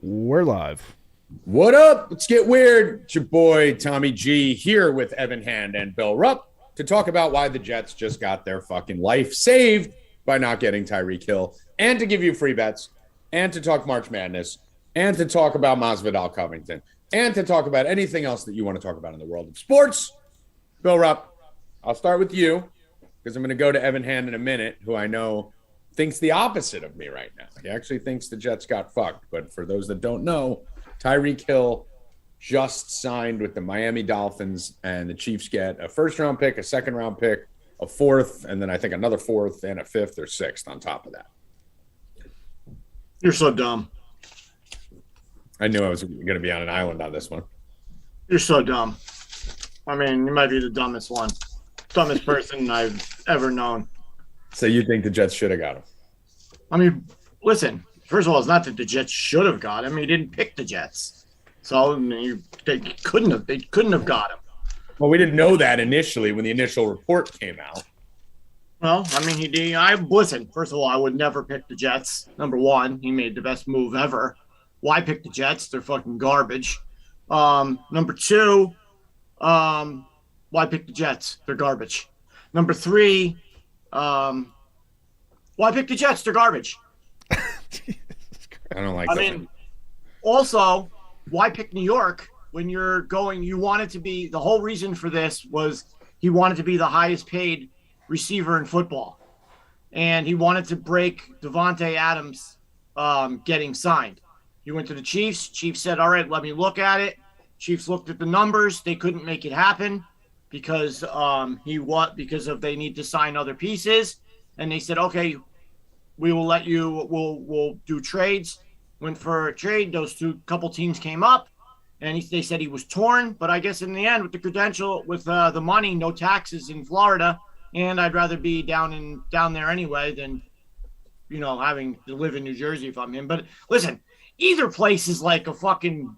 We're live. What up? Let's get weird. It's your boy Tommy G here with Evan Hand and Bill Rupp to talk about why the Jets just got their fucking life saved by not getting Tyreek Hill, and to give you free bets, and to talk March Madness, and to talk about Masvidal Covington, and to talk about anything else that you want to talk about in the world of sports. Bill Rupp, I'll start with you because I'm going to go to Evan Hand in a minute, who I know thinks the opposite of me right now. He actually thinks the Jets got fucked. But for those that don't know, Tyreek Hill just signed with the Miami Dolphins, and the Chiefs get a first-round pick, a second-round pick, a fourth, and then I think another fourth and a fifth or sixth on top of that. You're so dumb. I knew I was going to be on an island on this one. You're so dumb. I mean, you might be the dumbest one. Dumbest person I've ever known. So you think the Jets should have got him? I mean, listen, first of all, it's not that the Jets should have got him. He didn't pick the Jets. So they couldn't have got him. Well, we didn't know that initially when the initial report came out. Well, I mean, listen, first of all, I would never pick the Jets. Number one, he made the best move ever. Why pick the Jets? They're fucking garbage. Number two, why pick the Jets? They're garbage. Number three, why pick the Jets? They're garbage. I don't like that. I mean, also, why pick New York when you're going? You wanted to be, the whole reason for this was he wanted to be the highest paid receiver in football. And he wanted to break Devontae Adams getting signed. He went to the Chiefs. Chiefs said, all right, let me look at it. Chiefs looked at the numbers. They couldn't make it happen because they need to sign other pieces. And they said, okay, we will let you, we'll do trades. Went for a trade. Those couple teams came up, and they said he was torn. But I guess in the end, with the credential, with the money, no taxes in Florida, and I'd rather be down there anyway than, having to live in New Jersey if I'm him. But listen, either place is like a fucking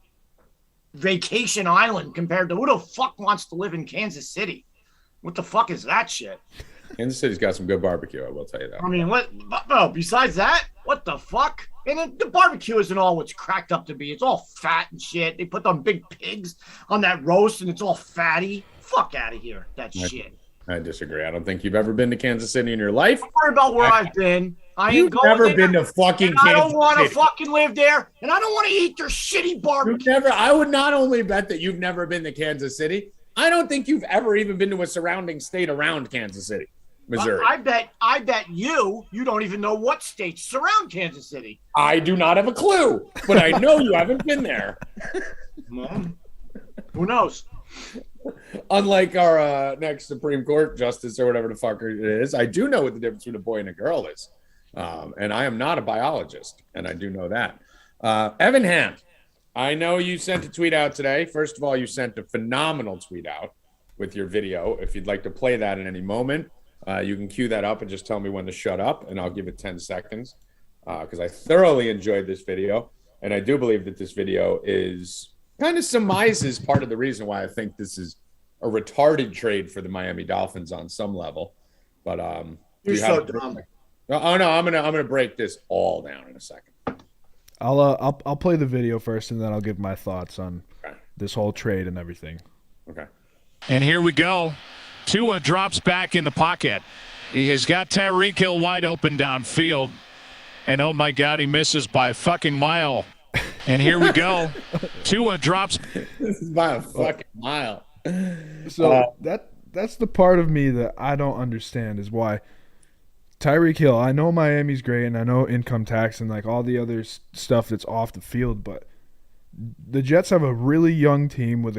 vacation island compared to who the fuck wants to live in Kansas City? What the fuck is that shit? Kansas City's got some good barbecue, I will tell you that. I mean, besides that, what the fuck? And the barbecue isn't all what's cracked up to be. It's all fat and shit. They put them big pigs on that roast, and it's all fatty. Fuck out of here, that shit. I disagree. I don't think you've ever been to Kansas City in your life. Don't worry about where I've been. You've never been to fucking Kansas City. I don't want to fucking live there, and I don't want to eat their shitty barbecue. I would not only bet that you've never been to Kansas City, I don't think you've ever even been to a surrounding state around Kansas City, Missouri. I bet you don't even know what states surround Kansas City. I do not have a clue, but I know you haven't been there. Who knows? Unlike our next Supreme Court justice or whatever the fuck it is, I do know what the difference between a boy and a girl is. And I am not a biologist, and I do know that. Evan Hand, I know you sent a tweet out today. First of all, you sent a phenomenal tweet out with your video. If you'd like to play that in any moment, you can cue that up and just tell me when to shut up, and I'll give it 10 seconds because I thoroughly enjoyed this video. And I do believe that this video is kind of surmises part of the reason why I think this is a retarded trade for the Miami Dolphins on some level. But you're so dumb. Oh no, I'm gonna break this all down in a second. I'll play the video first, and then I'll give my thoughts on this whole trade and everything. Okay. And here we go. Tua drops back in the pocket. He has got Tyreek Hill wide open downfield. And oh my God, he misses by a fucking mile. And here we go. Tua drops. This is by a fucking mile. So that's the part of me that I don't understand is why Tyreek Hill, I know Miami's great, and I know income tax and like all the other stuff that's off the field, but the Jets have a really young team with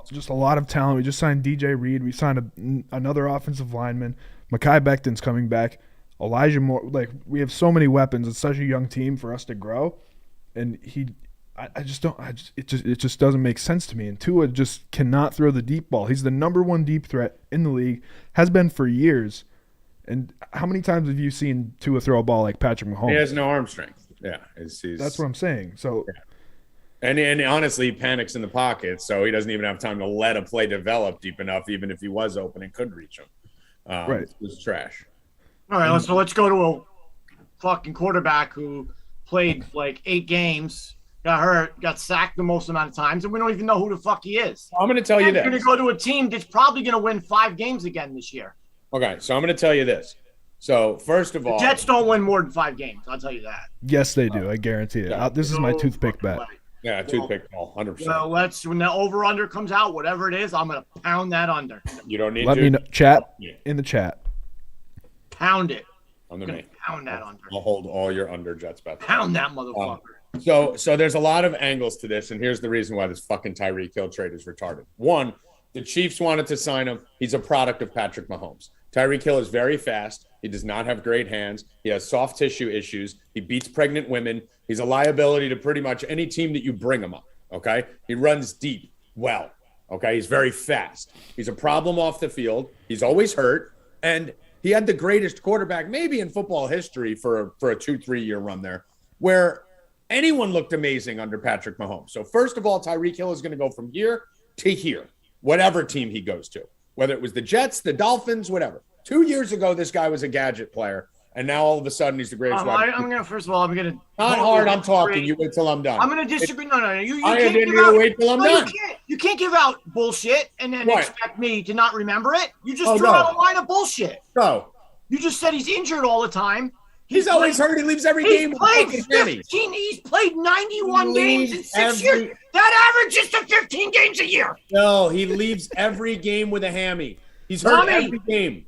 just a lot of talent. We just signed DJ Reed. We signed another offensive lineman. Mekhi Becton's coming back. Elijah Moore. Like, we have so many weapons. It's such a young team for us to grow. And it just doesn't make sense to me. And Tua just cannot throw the deep ball. He's the number one deep threat in the league, has been for years. And how many times have you seen Tua throw a ball like Patrick Mahomes? He has no arm strength. Yeah. That's what I'm saying. So, yeah. And honestly, he panics in the pocket, so he doesn't even have time to let a play develop deep enough, even if he was open and could reach him. Right. It's trash. All right, so let's go to a fucking quarterback who played like 8 games got hurt, got sacked the most amount of times, and we don't even know who the fuck he is. I'm going to tell you this. He's going to go to a team that's probably going to win 5 games again this year. Okay, so I'm going to tell you this. So, first of all, the Jets don't win more than 5 games. I'll tell you that. Yes, they do. I guarantee it. This is my toothpick bet. Yeah, toothpick ball, 100%. Well, when the over-under comes out, whatever it is, I'm going to pound that under. You don't need Let to. me know. Chat in the chat. Pound it. I'm going to pound that under. I'll hold all your under Jets bets. Pound that motherfucker. So there's a lot of angles to this, and here's the reason why this fucking Tyreek Hill trade is retarded. One, the Chiefs wanted to sign him. He's a product of Patrick Mahomes. Tyreek Hill is very fast. He does not have great hands. He has soft tissue issues. He beats pregnant women. He's a liability to pretty much any team that you bring him up, okay? He runs deep well, okay? He's very fast. He's a problem off the field. He's always hurt, and he had the greatest quarterback maybe in football history for a 2-3 year run there, where anyone looked amazing under Patrick Mahomes. So first of all, Tyreek Hill is going to go from here to here, whatever team he goes to, whether it was the Jets, the Dolphins, whatever. 2 years ago, this guy was a gadget player, and now all of a sudden he's the greatest. I'm going to, first of all, I'm going to. Not hard, I'm talking. You wait till I'm done. I'm going to disagree. No. You I can't didn't give out, wait till I'm done. You can't give out bullshit and then expect me to not remember it. You just threw out a line of bullshit. No. You just said he's injured all the time. He's always hurt. He leaves every game. He's played 91 games in 6 years. That averages to 15 games a year. No, he leaves every game with a hammy. He's hurt every game.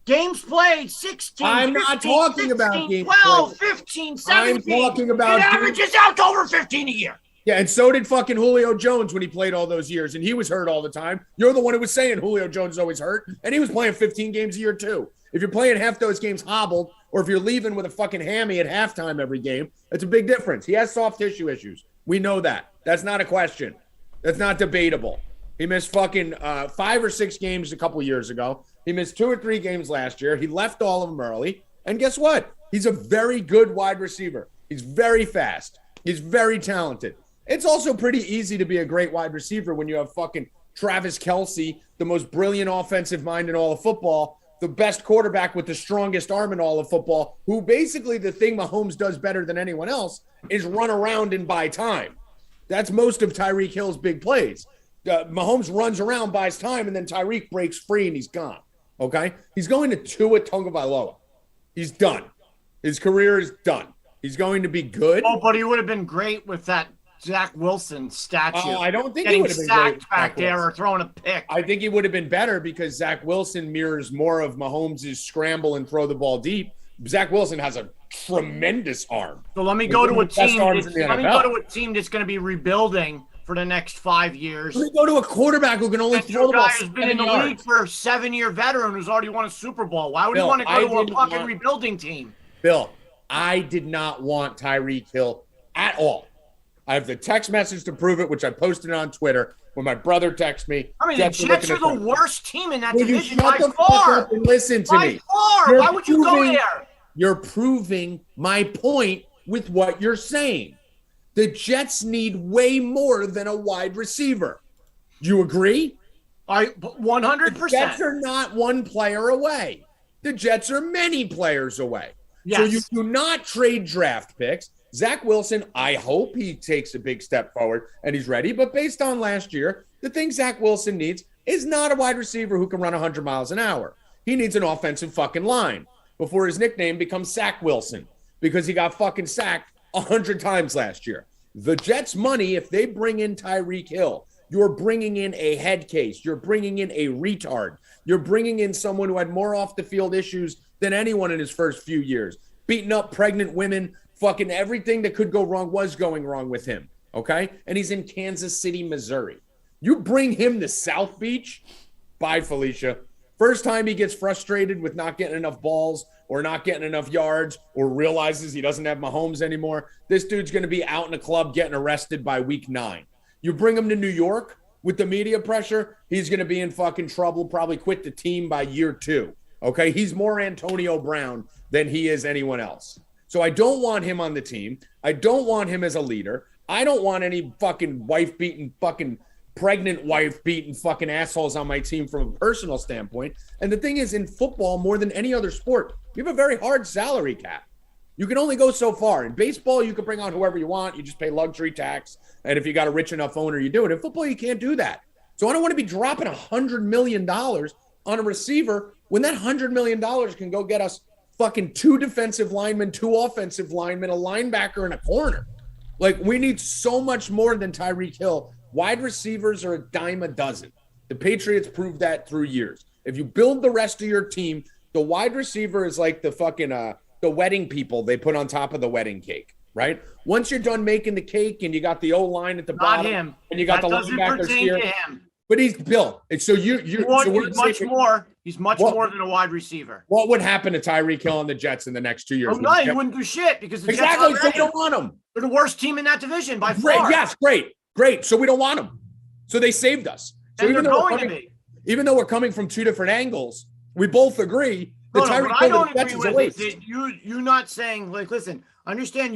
Games played 16. I'm 15, not talking 16, about games 12, played. 15, 17. I'm talking about it averages out to over 15 a year. Yeah, and so did fucking Julio Jones when he played all those years, and he was hurt all the time. You're the one who was saying Julio Jones is always hurt, and he was playing 15 games a year too. If you're playing half those games hobbled, or if you're leaving with a fucking hammy at halftime every game, that's a big difference. He has soft tissue issues. We know that. That's not a question. That's not debatable. He missed fucking 5 or 6 games a couple years ago. He missed 2 or 3 games last year. He left all of them early. And guess what? He's a very good wide receiver. He's very fast. He's very talented. It's also pretty easy to be a great wide receiver when you have fucking Travis Kelce, the most brilliant offensive mind in all of football, the best quarterback with the strongest arm in all of football, who basically the thing Mahomes does better than anyone else is run around and buy time. That's most of Tyreek Hill's big plays. Mahomes runs around, buys time, and then Tyreek breaks free and he's gone. Okay? He's going to Tua Tagovailoa. He's done. His career is done. He's going to be good. Oh, but he would have been great with that Zach Wilson statue. I don't think he would have been sacked great back there or throwing a pick. I think he would have been better because Zach Wilson mirrors more of Mahomes' scramble and throw the ball deep. Zach Wilson has a tremendous arm. So let me go to a team. Let me go to a team that's going to be rebuilding for the next 5 years. Let me go to a quarterback who can only throw the ball. Guy who's been in the league for a 7-year veteran who's already won a Super Bowl. Why would you want to go to a fucking rebuilding team? Bill, I did not want Tyreek Hill at all. I have the text message to prove it, which I posted on Twitter when my brother texted me. I mean, the Jets are the worst team in that division by far. And listen to me. By far. Why would you go there? You're proving my point with what you're saying. The Jets need way more than a wide receiver. Do you agree? 100%. The Jets are not one player away. The Jets are many players away. Yes. So you do not trade draft picks. Zach Wilson, I hope he takes a big step forward and he's ready. But based on last year, the thing Zach Wilson needs is not a wide receiver who can run 100 miles an hour. He needs an offensive fucking line before his nickname becomes Sack Wilson because he got fucking sacked 100 times last year. The Jets' money, if they bring in Tyreek Hill, you're bringing in a head case. You're bringing in a retard. You're bringing in someone who had more off-the-field issues than anyone in his first few years. Beating up pregnant women, fucking everything that could go wrong was going wrong with him, okay? And he's in Kansas City, Missouri. You bring him to South Beach? Bye, Felicia. First time he gets frustrated with not getting enough balls or not getting enough yards or realizes he doesn't have Mahomes anymore, this dude's going to be out in a club getting arrested by week 9. You bring him to New York with the media pressure, he's going to be in fucking trouble, probably quit the team by year 2, okay? He's more Antonio Brown than he is anyone else. So I don't want him on the team. I don't want him as a leader. I don't want any fucking wife-beating fucking pregnant wife-beating fucking assholes on my team from a personal standpoint. And the thing is, in football, more than any other sport, you have a very hard salary cap. You can only go so far. In baseball, you can bring on whoever you want. You just pay luxury tax. And if you got a rich enough owner, you do it. In football, you can't do that. So I don't want to be dropping $100 million on a receiver when that $100 million can go get us fucking 2 defensive linemen, 2 offensive linemen, a linebacker, and a corner. Like, we need so much more than Tyreek Hill. Wide receivers are a dime a dozen. The Patriots proved that through years. If you build the rest of your team, the wide receiver is like the fucking the wedding people they put on top of the wedding cake, right? Once you're done making the cake and you got the O-line at the bottom, him. And you got that the doesn't linebackers pertain here. to him. But he's Bill. So He's much more than a wide receiver. What would happen to Tyreek Hill and the Jets in the next 2 years? Oh, no, he wouldn't do shit because the exactly. Jets So we don't want him. They're the worst team in that division by Great. far. Yes, great. So we don't want him. So they saved us. So and even though we're coming from 2 different angles, we both agree. No, but I don't agree with it. You're not saying, like, listen, understand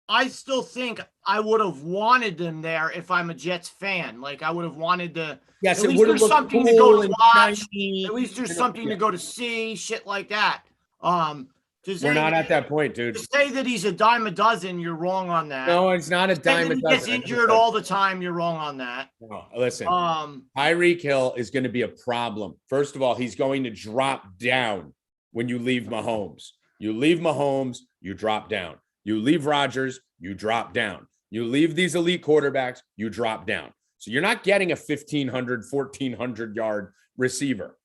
I still think I would have wanted them there if I'm a Jets fan. Like, I would have wanted to. Yes, at least there's something to go to watch. At least there's something to go to see, shit like that. We're not at that point, dude. To say that he's a dime a dozen, you're wrong on that. No, it's not a dime a dozen. He gets injured all the time. You're wrong on that. No, listen, Tyreek Hill is going to be a problem. First of all, he's going to drop down when you leave Mahomes. You leave Mahomes, you drop down. You leave Rodgers, you drop down. You leave these elite quarterbacks, you drop down. So you're not getting a 1,500, 1,400-yard receiver,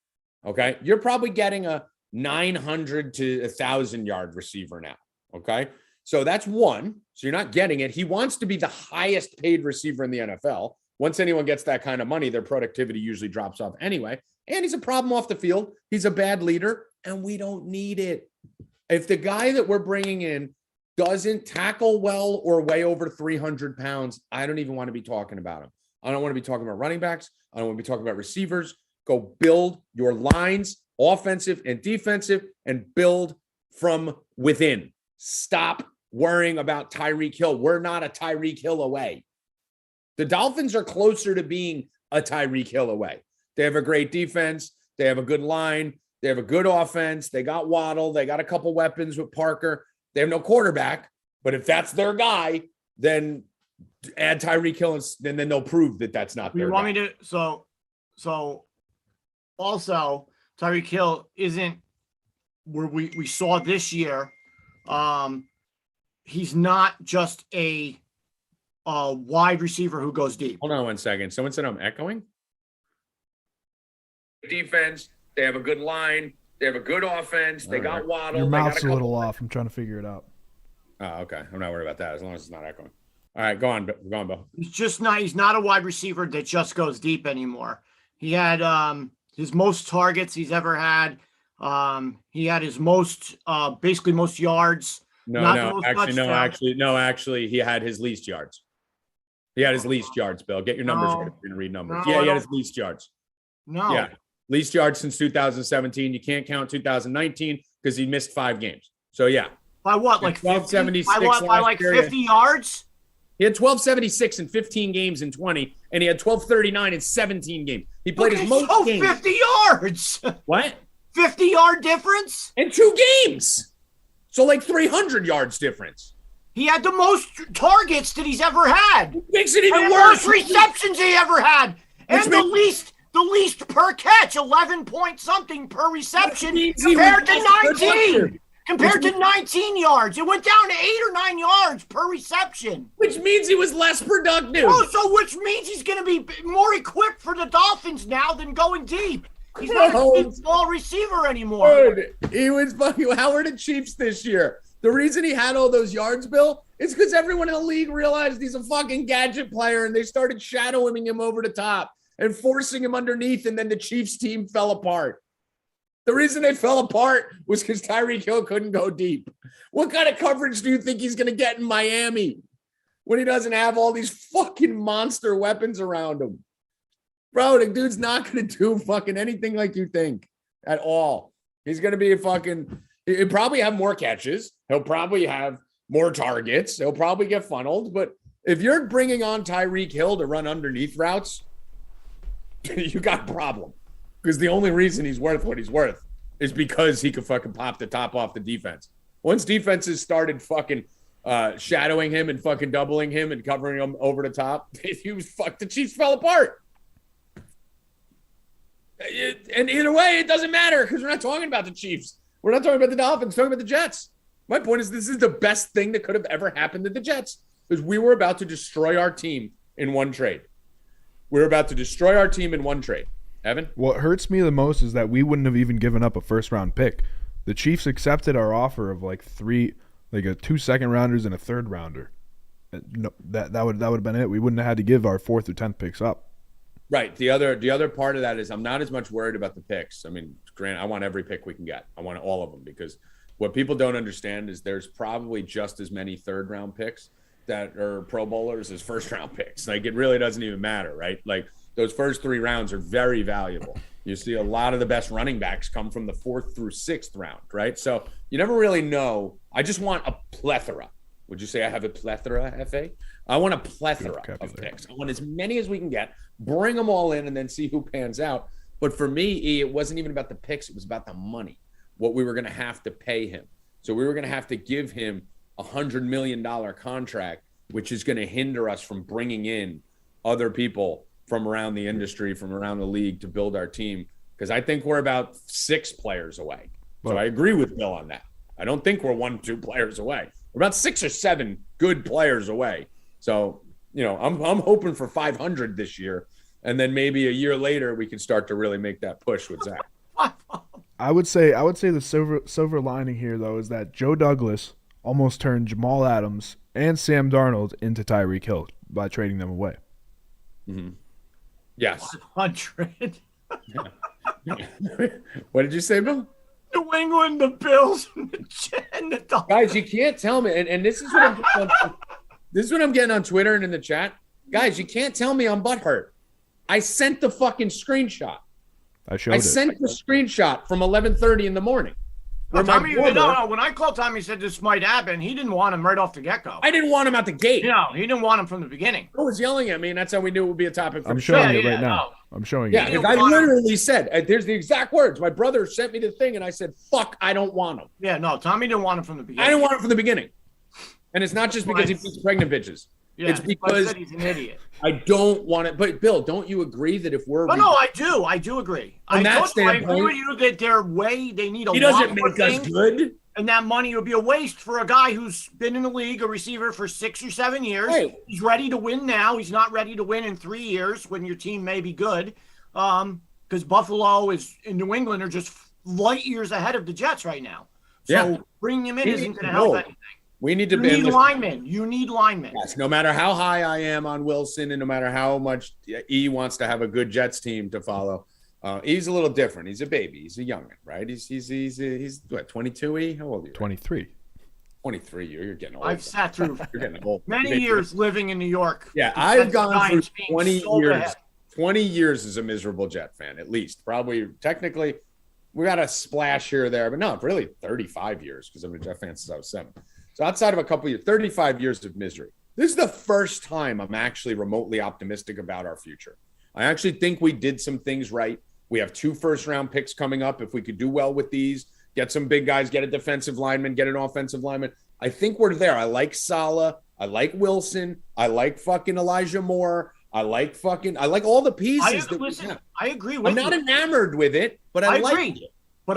okay? You're probably getting a 900 to 1,000-yard receiver now, okay? So that's one. So you're not getting it. He wants to be the highest paid receiver in the NFL. Once anyone gets that kind of money, their productivity usually drops off anyway. And he's a problem off the field. He's a bad leader, and we don't need it. If the guy that we're bringing in doesn't tackle well or weigh over 300 pounds, I don't even want to be talking about him. I don't want to be talking about running backs. I don't want to be talking about receivers. Go build your lines, offensive and defensive, and build from within. Stop worrying about Tyreek Hill. We're not a Tyreek Hill away. The Dolphins are closer to being a Tyreek Hill away. They have a great defense. They have a good line. They have a good offense. They got Waddle. They got a couple weapons with Parker. They have no quarterback. But if that's their guy, then add Tyreek Hill, and then they'll prove that that's not their guy. You want me to? So also, Tyreek Hill isn't where we saw this year. He's not just a wide receiver who goes deep. Hold on one second. Someone said I'm echoing. Defense. They have a good line. They have a good offense. They got Waddle. Your mouth's a little off. I'm trying to figure it out. Oh, okay. I'm not worried about that as long as it's not echoing. All right, go on, Bill. He's not a wide receiver that just goes deep anymore. He had his most targets he's ever had. He had his most basically most yards. Actually, he had his least yards. He had his least yards, Bill. Get your numbers right if you're going to read numbers. No, he had his least yards. No. Yeah. Least yards since 2017. You can't count 2019 because he missed 5 games. So, yeah. By what? Like 1276 by like 50 yards? He had 1276 in 15 games in 20, and he had 1239 in 17 games. He played his most games. 50 yards. What? 50-yard difference? In 2 games. So like 300 yards difference. He had the most targets that he's ever had. It makes it even worse. worse. Receptions he ever had. And the least per catch, 11 point something per reception compared to 19. Compared to 19 yards. It went down to 8 or 9 yards per reception. Which means he was less productive. Oh, so which means he's going to be more equipped for the Dolphins now than going deep. He's not a deep ball receiver anymore. Dude, he was fucking how are the Chiefs this year? The reason he had all those yards, Bill, is because everyone in the league realized he's a fucking gadget player, and they started shadowing him over the top and forcing him underneath, and then the Chiefs team fell apart. The reason they fell apart was because Tyreek Hill couldn't go deep. What kind of coverage do you think he's going to get in Miami when he doesn't have all these fucking monster weapons around him? Bro, the dude's not going to do fucking anything like you think at all. He's going to be he'll probably have more catches. He'll probably have more targets. He'll probably get funneled. But if you're bringing on Tyreek Hill to run underneath routes, you got a problem. Because the only reason he's worth what he's worth is because he could fucking pop the top off the defense. Once defenses started fucking shadowing him and fucking doubling him and covering him over the top, he was fucked. The Chiefs fell apart. And either way, it doesn't matter because we're not talking about the Chiefs. We're not talking about the Dolphins. We're talking about the Jets. My point is this is the best thing that could have ever happened to the Jets because we were about to destroy our team in one trade. We're about to destroy our team in one trade. Evan? What hurts me the most is that we wouldn't have even given up a first-round pick. The Chiefs accepted our offer of like 2 second-rounders and a third-rounder. No, that would have been it. We wouldn't have had to give our 4th or 10th picks up. Right. The other part of that is I'm not as much worried about the picks. I mean, Grant, I want every pick we can get. I want all of them because what people don't understand is there's probably just as many third-round picks that are Pro Bowlers as first-round picks. Like, it really doesn't even matter, right? Like, those first 3 rounds are very valuable. You see a lot of the best running backs come from the 4th through 6th round, right? So you never really know. I just want a plethora. Would you say I have a plethora, FA? I want a plethora of picks. I want as many as we can get, bring them all in, and then see who pans out. But for me, E, it wasn't even about the picks. It was about the money, what we were going to have to pay him. So we were going to have to give him a $100 million contract, which is going to hinder us from bringing in other people from around the industry, from around the league to build our team. Because I think we're about 6 players away. So I agree with Bill on that. I don't think we're 1-2 players away. We're about 6 or 7 good players away. So, you know, I'm hoping for 500 this year. And then maybe a year later, we can start to really make that push with Zach. I would say the silver lining here, though, is that Joe Douglas almost turned Jamal Adams and Sam Darnold into Tyreek Hill by trading them away. Mm-hmm. Yes. 100. What did you say, Bill? New England, the Bills, and the Dolphins. Guys, you can't tell me, and this is what I'm getting on Twitter and in the chat. Guys, you can't tell me I'm butthurt. I sent the fucking screenshot. I sent the screenshot from 11:30 in the morning. When I called Tommy, he said this might happen. He didn't want him right off the get-go. I didn't want him at the gate. No, he didn't want him from the beginning. He was yelling at me, and that's how we knew it would be a topic. I'm showing it right now. I'm showing you. Yeah, because I literally said, there's the exact words. My brother sent me the thing, and I said, fuck, I don't want him. Yeah, no, Tommy didn't want him from the beginning. I didn't want him from the beginning. And it's not just because he beats pregnant bitches. Yeah, it's because he's an idiot. I don't want it. But, Bill, don't you agree that if we're... No, I do. I do agree. I agree with you that they need a lot more things. He doesn't make us good. And that money would be a waste for a guy who's been in the league, a receiver for 6 or 7 years. Right. He's ready to win now. He's not ready to win in 3 years when your team may be good. Because Buffalo is in New England are just light years ahead of the Jets right now. So bringing him in isn't going to help anything. We need to need linemen. You need linemen. Yes, no matter how high I am on Wilson and no matter how much E wants to have a good Jets team to follow, he's a little different. He's a baby. He's a youngin', right? He's what, 22, E? How old are you? 23. 23, you're getting old. I've sat through you're getting old. many years living in New York. Yeah, I've gone through 20 years. Ahead. 20 years as a miserable Jet fan, at least. Probably, technically, we got a splash here or there, but no, really 35 years because I've been a Jet fan since I was 7. So outside of a couple of years, 35 years of misery. This is the first time I'm actually remotely optimistic about our future. I actually think we did some things right. We have 2 first-round picks coming up. If we could do well with these, get some big guys, get a defensive lineman, get an offensive lineman, I think we're there. I like Saleh. I like Wilson. I like fucking Elijah Moore. I like all the pieces. I agree with you. I'm not enamored with it, but I like agree. It. But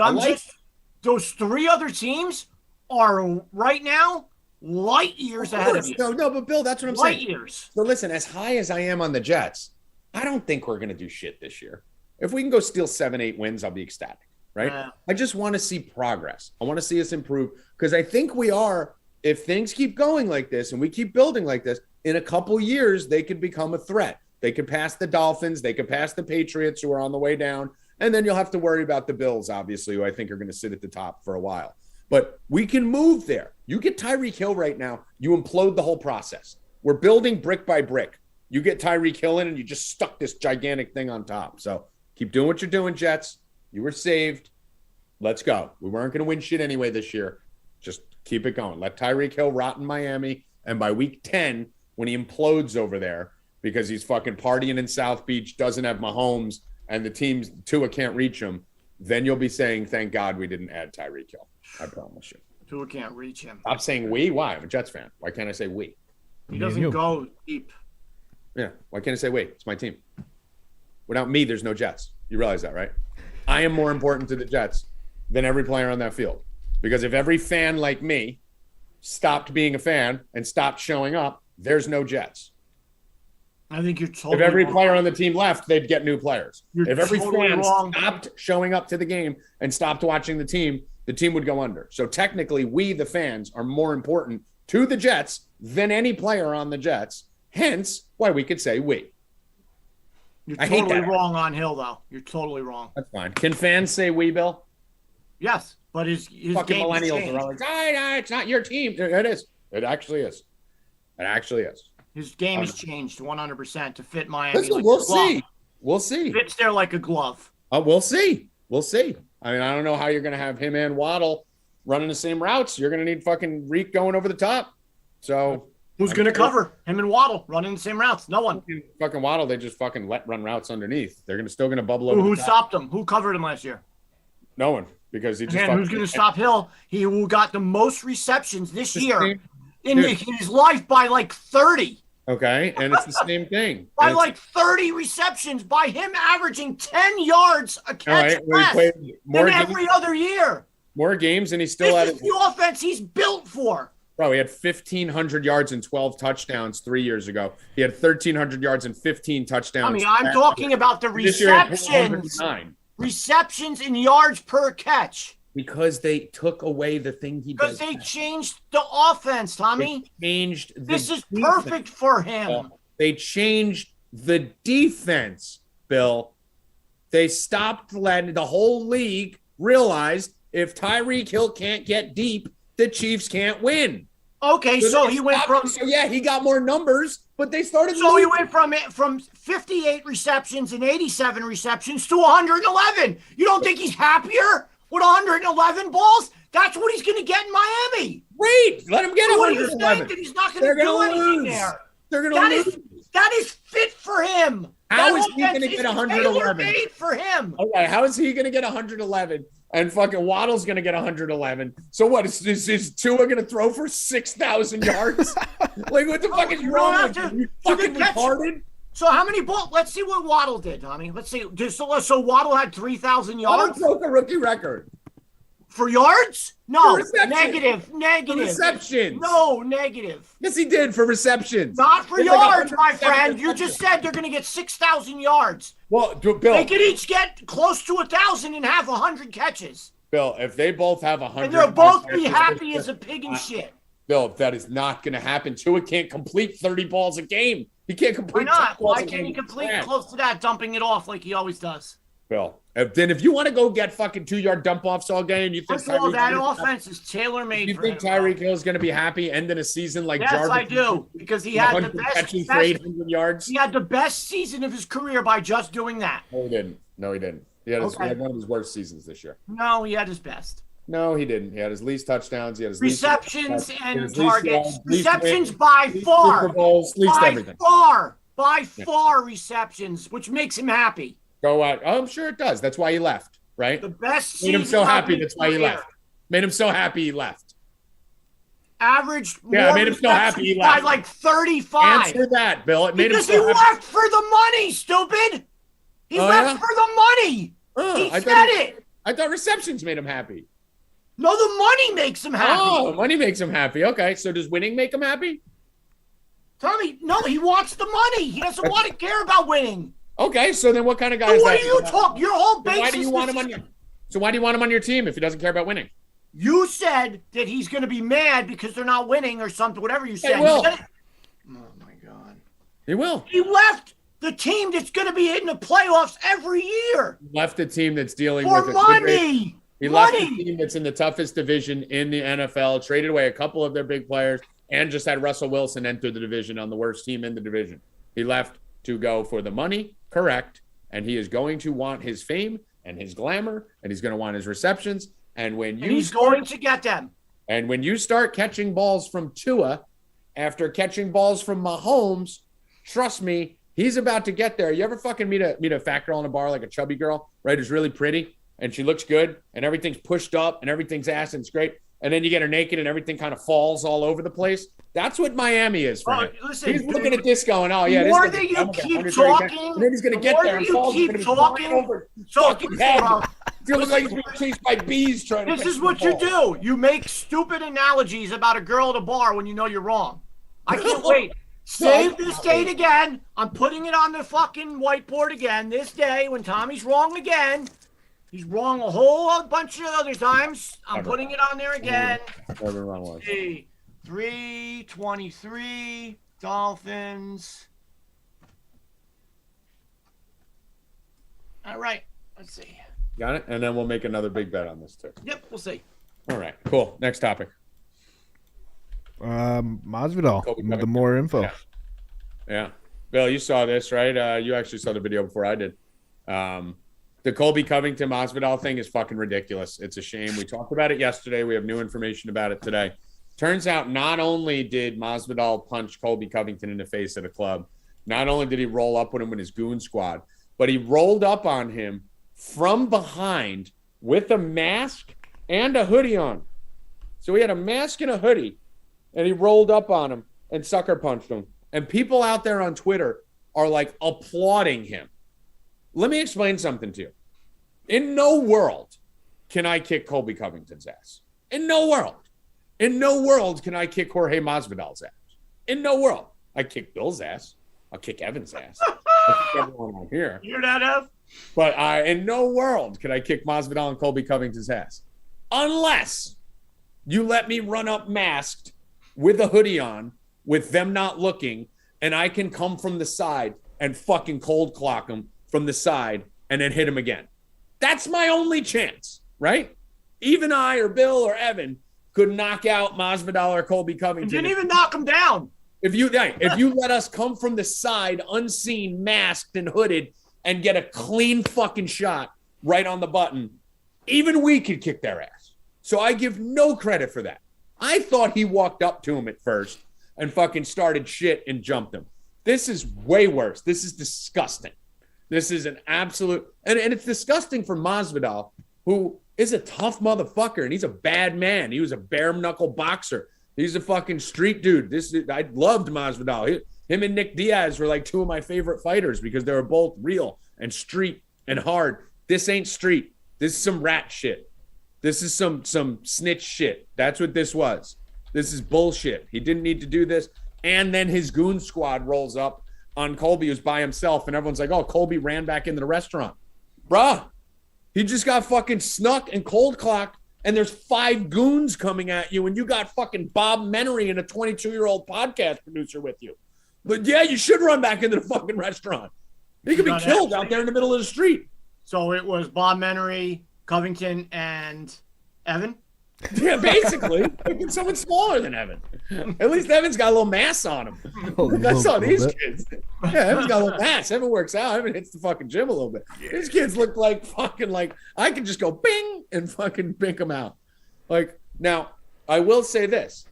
those 3 other teams are right now light years ahead of you. No, but Bill, that's what I'm saying. Light years. So listen, as high as I am on the Jets, I don't think we're going to do shit this year. If we can go steal 7-8 wins, I'll be ecstatic, right? I just want to see progress. I want to see us improve because I think we are. If things keep going like this and we keep building like this, in a couple years, they could become a threat. They could pass the Dolphins. They could pass the Patriots, who are on the way down. And then you'll have to worry about the Bills, obviously, who I think are going to sit at the top for a while. But we can move there. You get Tyreek Hill right now, you implode the whole process. We're building brick by brick. You get Tyreek Hill in and you just stuck this gigantic thing on top. So keep doing what you're doing, Jets. You were saved. Let's go. We weren't going to win shit anyway this year. Just keep it going. Let Tyreek Hill rot in Miami. And by week 10, when he implodes over there because he's fucking partying in South Beach, doesn't have Mahomes, and the team's Tua can't reach him, then you'll be saying, thank God we didn't add Tyreek Hill. I promise you. Tua can't reach him. Stop saying we. Why? I'm a Jets fan. Why can't I say we? He doesn't go deep. Yeah. Why can't I say we? It's my team. Without me, there's no Jets. You realize that, right? I am more important to the Jets than every player on that field. Because if every fan like me stopped being a fan and stopped showing up, there's no Jets. I think you're totally If every wrong. player on the team left, they'd get new players. You're If every totally fan wrong. stopped showing up to the game and stopped watching the team would go under. So technically, we, the fans, are more important to the Jets than any player on the Jets. Hence, why we could say we. You're I hate totally that. wrong on Hill, though. You're totally wrong. That's fine. Can fans say we, Bill? Yes, but his Fucking game has millennials changed. are all like, it's not your team. It is. It actually is. It actually is. His game has changed 100% to fit Miami. Listen, like we'll a glove. see. We'll see. Fits there like a glove. We'll see. We'll see. I mean, I don't know how you're going to have him and Waddle running the same routes. You're going to need fucking Reek going over the top. So Who's going to cover him and Waddle running the same routes? No one. fucking Waddle, they just fucking let run routes underneath. They're still going to bubble over. Who the top. stopped him? Who covered him last year? No one, because he just. And who's going to stop Hill? He who got the most receptions this year in Dude. his life by like 30. Okay, and it's the same thing. By And it's- like 30 receptions, by him averaging 10 yards a all catch right, we less played than every other year. more games, and he still had This is the offense he's built for. Bro, he had 1,500 yards and 12 touchdowns 3 years ago. He had 1,300 yards and 15 touchdowns. I mean, I'm talking about the This year he had receptions. 409. Receptions and yards per catch. Because they took away the thing he Because does. they changed the offense, Tommy. They changed the This is defense. perfect for him. They changed the defense, Bill. They stopped letting the whole league realize if Tyreek Hill can't get deep, the Chiefs can't win. Okay, so they he went stopped- from So yeah, he got more numbers, but they started. so he losing. went from 58 receptions and 87 receptions to 111. You don't think he's happier with 111 balls? That's what he's going to get in Miami. Great, let him get What do you think 111. that he's not going They're to do gonna anything lose. there? They're gonna That lose. is fit for him. How That is he offense gonna get is 111? tailor-made for him. Okay, how is he going to get 111? And fucking Waddle's going to get 111. So what? Is Tua going to throw for 6,000 yards? Like, what the fuck is you wrong don't with have you? You to- fucking to catch- retarded? So how many balls? Let's see what Waddle did, Tommy. Let's see. So Waddle had 3,000 Waddle yards broke a rookie record. for yards? No, For receptions. negative. For receptions. No, negative. Yes, he did for receptions. Not for It's like yards, my 107 friend. You just said they're going to get 6,000 yards. Well, Bill, They could each get close to 1,000 and have 100 catches. Bill, if they both have 100, And they'll both be happy as a pig in shit. Bill, that is not going to happen. Tua can't complete 30 balls a game. He can't Why complete. not? 10 balls Why a can't game. he complete Yeah. close to that, dumping it off like he always does? Bill, then if you want to go get fucking 2-yard dump offs all game, you think First of all, Tyreek that Hill- offense is tailor-made You for think him. Tyreek Hill is going to be happy ending a season like Yes, Jarvis? I do, because he had the 100 catches for best 800 yards. he had the best season of his career by just doing that. No, he didn't. No, he didn't. He had, he had one of his worst seasons this year. No, he had his best. No, he didn't. He had his least touchdowns. He had his Receptions least, and his targets. least Receptions wins, by least far. Super Bowls, least By everything. far receptions, which makes him happy. Go out. Oh, I'm sure it does. That's why he left, right? The best Made him season so of happy. his That's why he career. left. Made him so happy he left. Averaged Yeah, it more made him so happy he receptions by left. like 35. Answer that, Bill. It made Because him he so happy. left for the money, stupid. He Oh, left yeah? for the money. Oh, He I said thought it. I thought receptions made him happy. No, the money makes him happy. Oh, money makes him happy. Okay, so does winning make him happy? Tommy, no, he wants the money. He doesn't want to care about winning. Okay, so then what kind of guy So is what that? do you talk? Your whole Then basis. why do you want him on your? So why do you want him on your team if he doesn't care about winning? You said that he's going to be mad because they're not winning or something. Whatever you said. will. You said it- Oh my God. He will. He left the team that's going to be hitting the playoffs every year He left a team that's dealing for with money. He left a Money. team that's in the toughest division in the NFL, traded away a couple of their big players, and just had Russell Wilson enter the division on the worst team in the division. He left to go for the money, correct, and he is going to want his fame and his glamour, and he's going to want his receptions. And when And you he's going to get them. And when you start catching balls from Tua after catching balls from Mahomes, trust me, he's about to get there. You ever fucking meet a fat girl in a bar, like a chubby girl, right, who's really pretty and she looks good and everything's pushed up and everything's ass and it's great. and then you get her naked and everything kind of falls all over the place. That's what Miami is for him. Listen, he's looking at this going, oh, yeah. The more that you keep talking, and then he's going to get there and fall. Keep talking. Feels like he's being chased by bees trying to. This is what you do. You make stupid analogies about a girl at a bar when you know you're wrong. I can't wait. Save this date again. I'm putting it on the fucking whiteboard again. This day when Tommy's wrong again. He's wrong a whole bunch of other times. I'm putting it on there again. 323 Dolphins. All right. Let's see. Got it? And then we'll make another big bet on this too. Yep, we'll see. All right, cool. Next topic. Masvidal. The more info. Yeah. Bill, you saw this, right? You actually saw the video before I did. The Colby Covington Masvidal thing is fucking ridiculous. It's a shame. We talked about it yesterday. We have new information about it today. Turns out not only did Masvidal punch Colby Covington in the face at a club, not only did he roll up with him with his goon squad, but he rolled up on him from behind with a mask and a hoodie on. So he had a mask and a hoodie, and he rolled up on him and sucker punched him. And people out there on Twitter are like applauding him. Let me explain something to you. In no world can I kick Colby Covington's ass. In no world. In no world can I kick Jorge Masvidal's ass. In no world. I kick Bill's ass. I'll kick Evan's ass. I'll kick everyone out here. You hear that, Ev? But in no world can I kick Masvidal and Colby Covington's ass. Unless you let me run up masked with a hoodie on, with them not looking, and I can come from the side and fucking cold clock them from the side and then hit him again. That's my only chance, right? Even I or Bill or Evan could knock out Masvidal or Colby Covington. You didn't even knock him down. If you let us come from the side, unseen, masked, and hooded, and get a clean fucking shot right on the button, even we could kick their ass. So I give no credit for that. I thought he walked up to him at first and fucking started shit and jumped him. This is way worse. This is disgusting. This is an absolute, and it's disgusting for Masvidal, who is a tough motherfucker, and he's a bad man. He was a bare knuckle boxer. He's a fucking street dude. I loved Masvidal. Him and Nick Diaz were like two of my favorite fighters because they were both real and street and hard. This ain't street. This is some rat shit. This is some snitch shit. That's what this was. This is bullshit. He didn't need to do this. And then his goon squad rolls up on Colby, who's by himself, and everyone's like, oh, Colby ran back into the restaurant. Bruh, he just got fucking snuck and cold clocked, and there's 5 goons coming at you, and you got fucking Bob Menery and a 22-year-old podcast producer with you. But yeah, you should run back into the fucking restaurant. He could be killed out there in the middle of the street. So it was Bob Menery, Covington, and Evan? Yeah, basically. Picking someone smaller than Evan. At least Evan's got a little mass on him. I saw these kids. Yeah, Evan's got a little mass. Evan works out. Evan hits the fucking gym a little bit. These kids look like fucking like I can just go bing and fucking bink them out. Like, now, I will say this.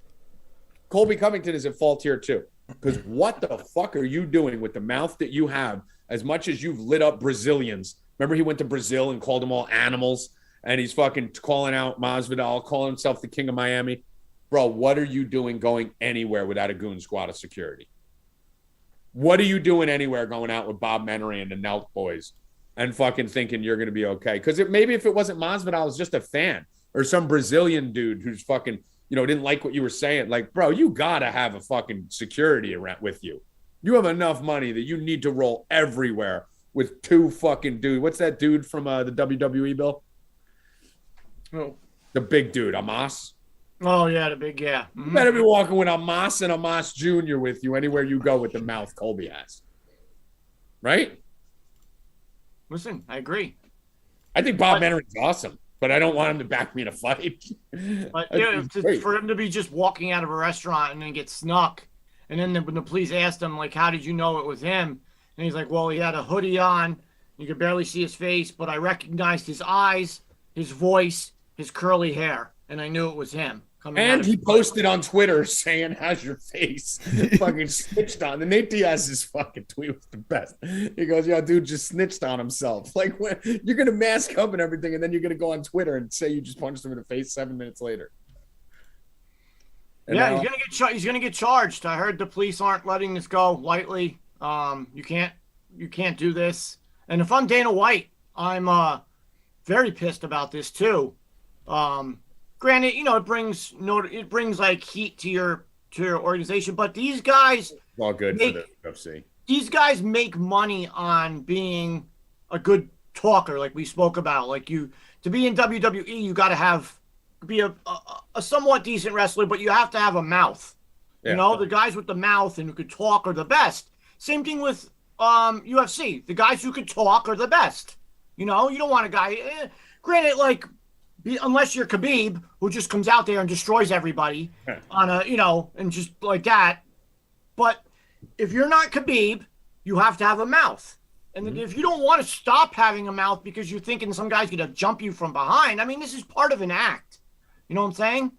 Colby Covington is at fault here too. Because what the fuck are you doing with the mouth that you have as much as you've lit up Brazilians? Remember he went to Brazil and called them all animals? And he's fucking calling out Masvidal, calling himself the king of Miami. Bro, what are you doing going anywhere without a goon squad of security? What are you doing anywhere going out with Bob Menery and the Nelk boys and fucking thinking you're going to be okay? Because maybe if it wasn't Masvidal, it was just a fan or some Brazilian dude who's fucking, didn't like what you were saying. Like, bro, you got to have a fucking security around with you. You have enough money that you need to roll everywhere with 2 fucking dudes. What's that dude from the WWE, Bill? Oh. The big dude, Amos. Oh, yeah, the big, yeah. Mm-hmm. You better be walking with Amos and Amos Jr. with you anywhere you go with the mouth Colby has. Right? Listen, I agree. I think Bob Menery's awesome, but I don't want him to back me in a fight. But for him to be just walking out of a restaurant and then get snuck, and then when the police asked him, like, how did you know it was him? And he's like, well, he had a hoodie on. You could barely see his face, but I recognized his eyes, his voice, his curly hair, and I knew it was him. And he posted on Twitter saying, how's your face? Fucking snitched on. The Nate Diaz's fucking tweet was the best. He goes, yo, dude just snitched on himself. Like, when you're going to mask up and everything, and then you're going to go on Twitter and say you just punched him in the face 7 minutes later. And Yeah, now, he's gonna get charged. I heard the police aren't letting this go lightly. You can't do this. And if I'm Dana White, I'm very pissed about this too. Granted, it brings like heat to your organization, but these guys it's all good for the UFC. these guys make money on being a good talker, like we spoke about. Like to be in WWE, you got to be a somewhat decent wrestler, but you have to have a mouth. Yeah. You know, the guys with the mouth and who could talk are the best. Same thing with UFC. The guys who could talk are the best. You know, you don't want a guy. Granted, like unless you're Khabib, who just comes out there and destroys everybody on and just like that. But if you're not Khabib, you have to have a mouth. And if you don't want to stop having a mouth because you're thinking some guy's going to jump you from behind, I mean, this is part of an act. You know what I'm saying?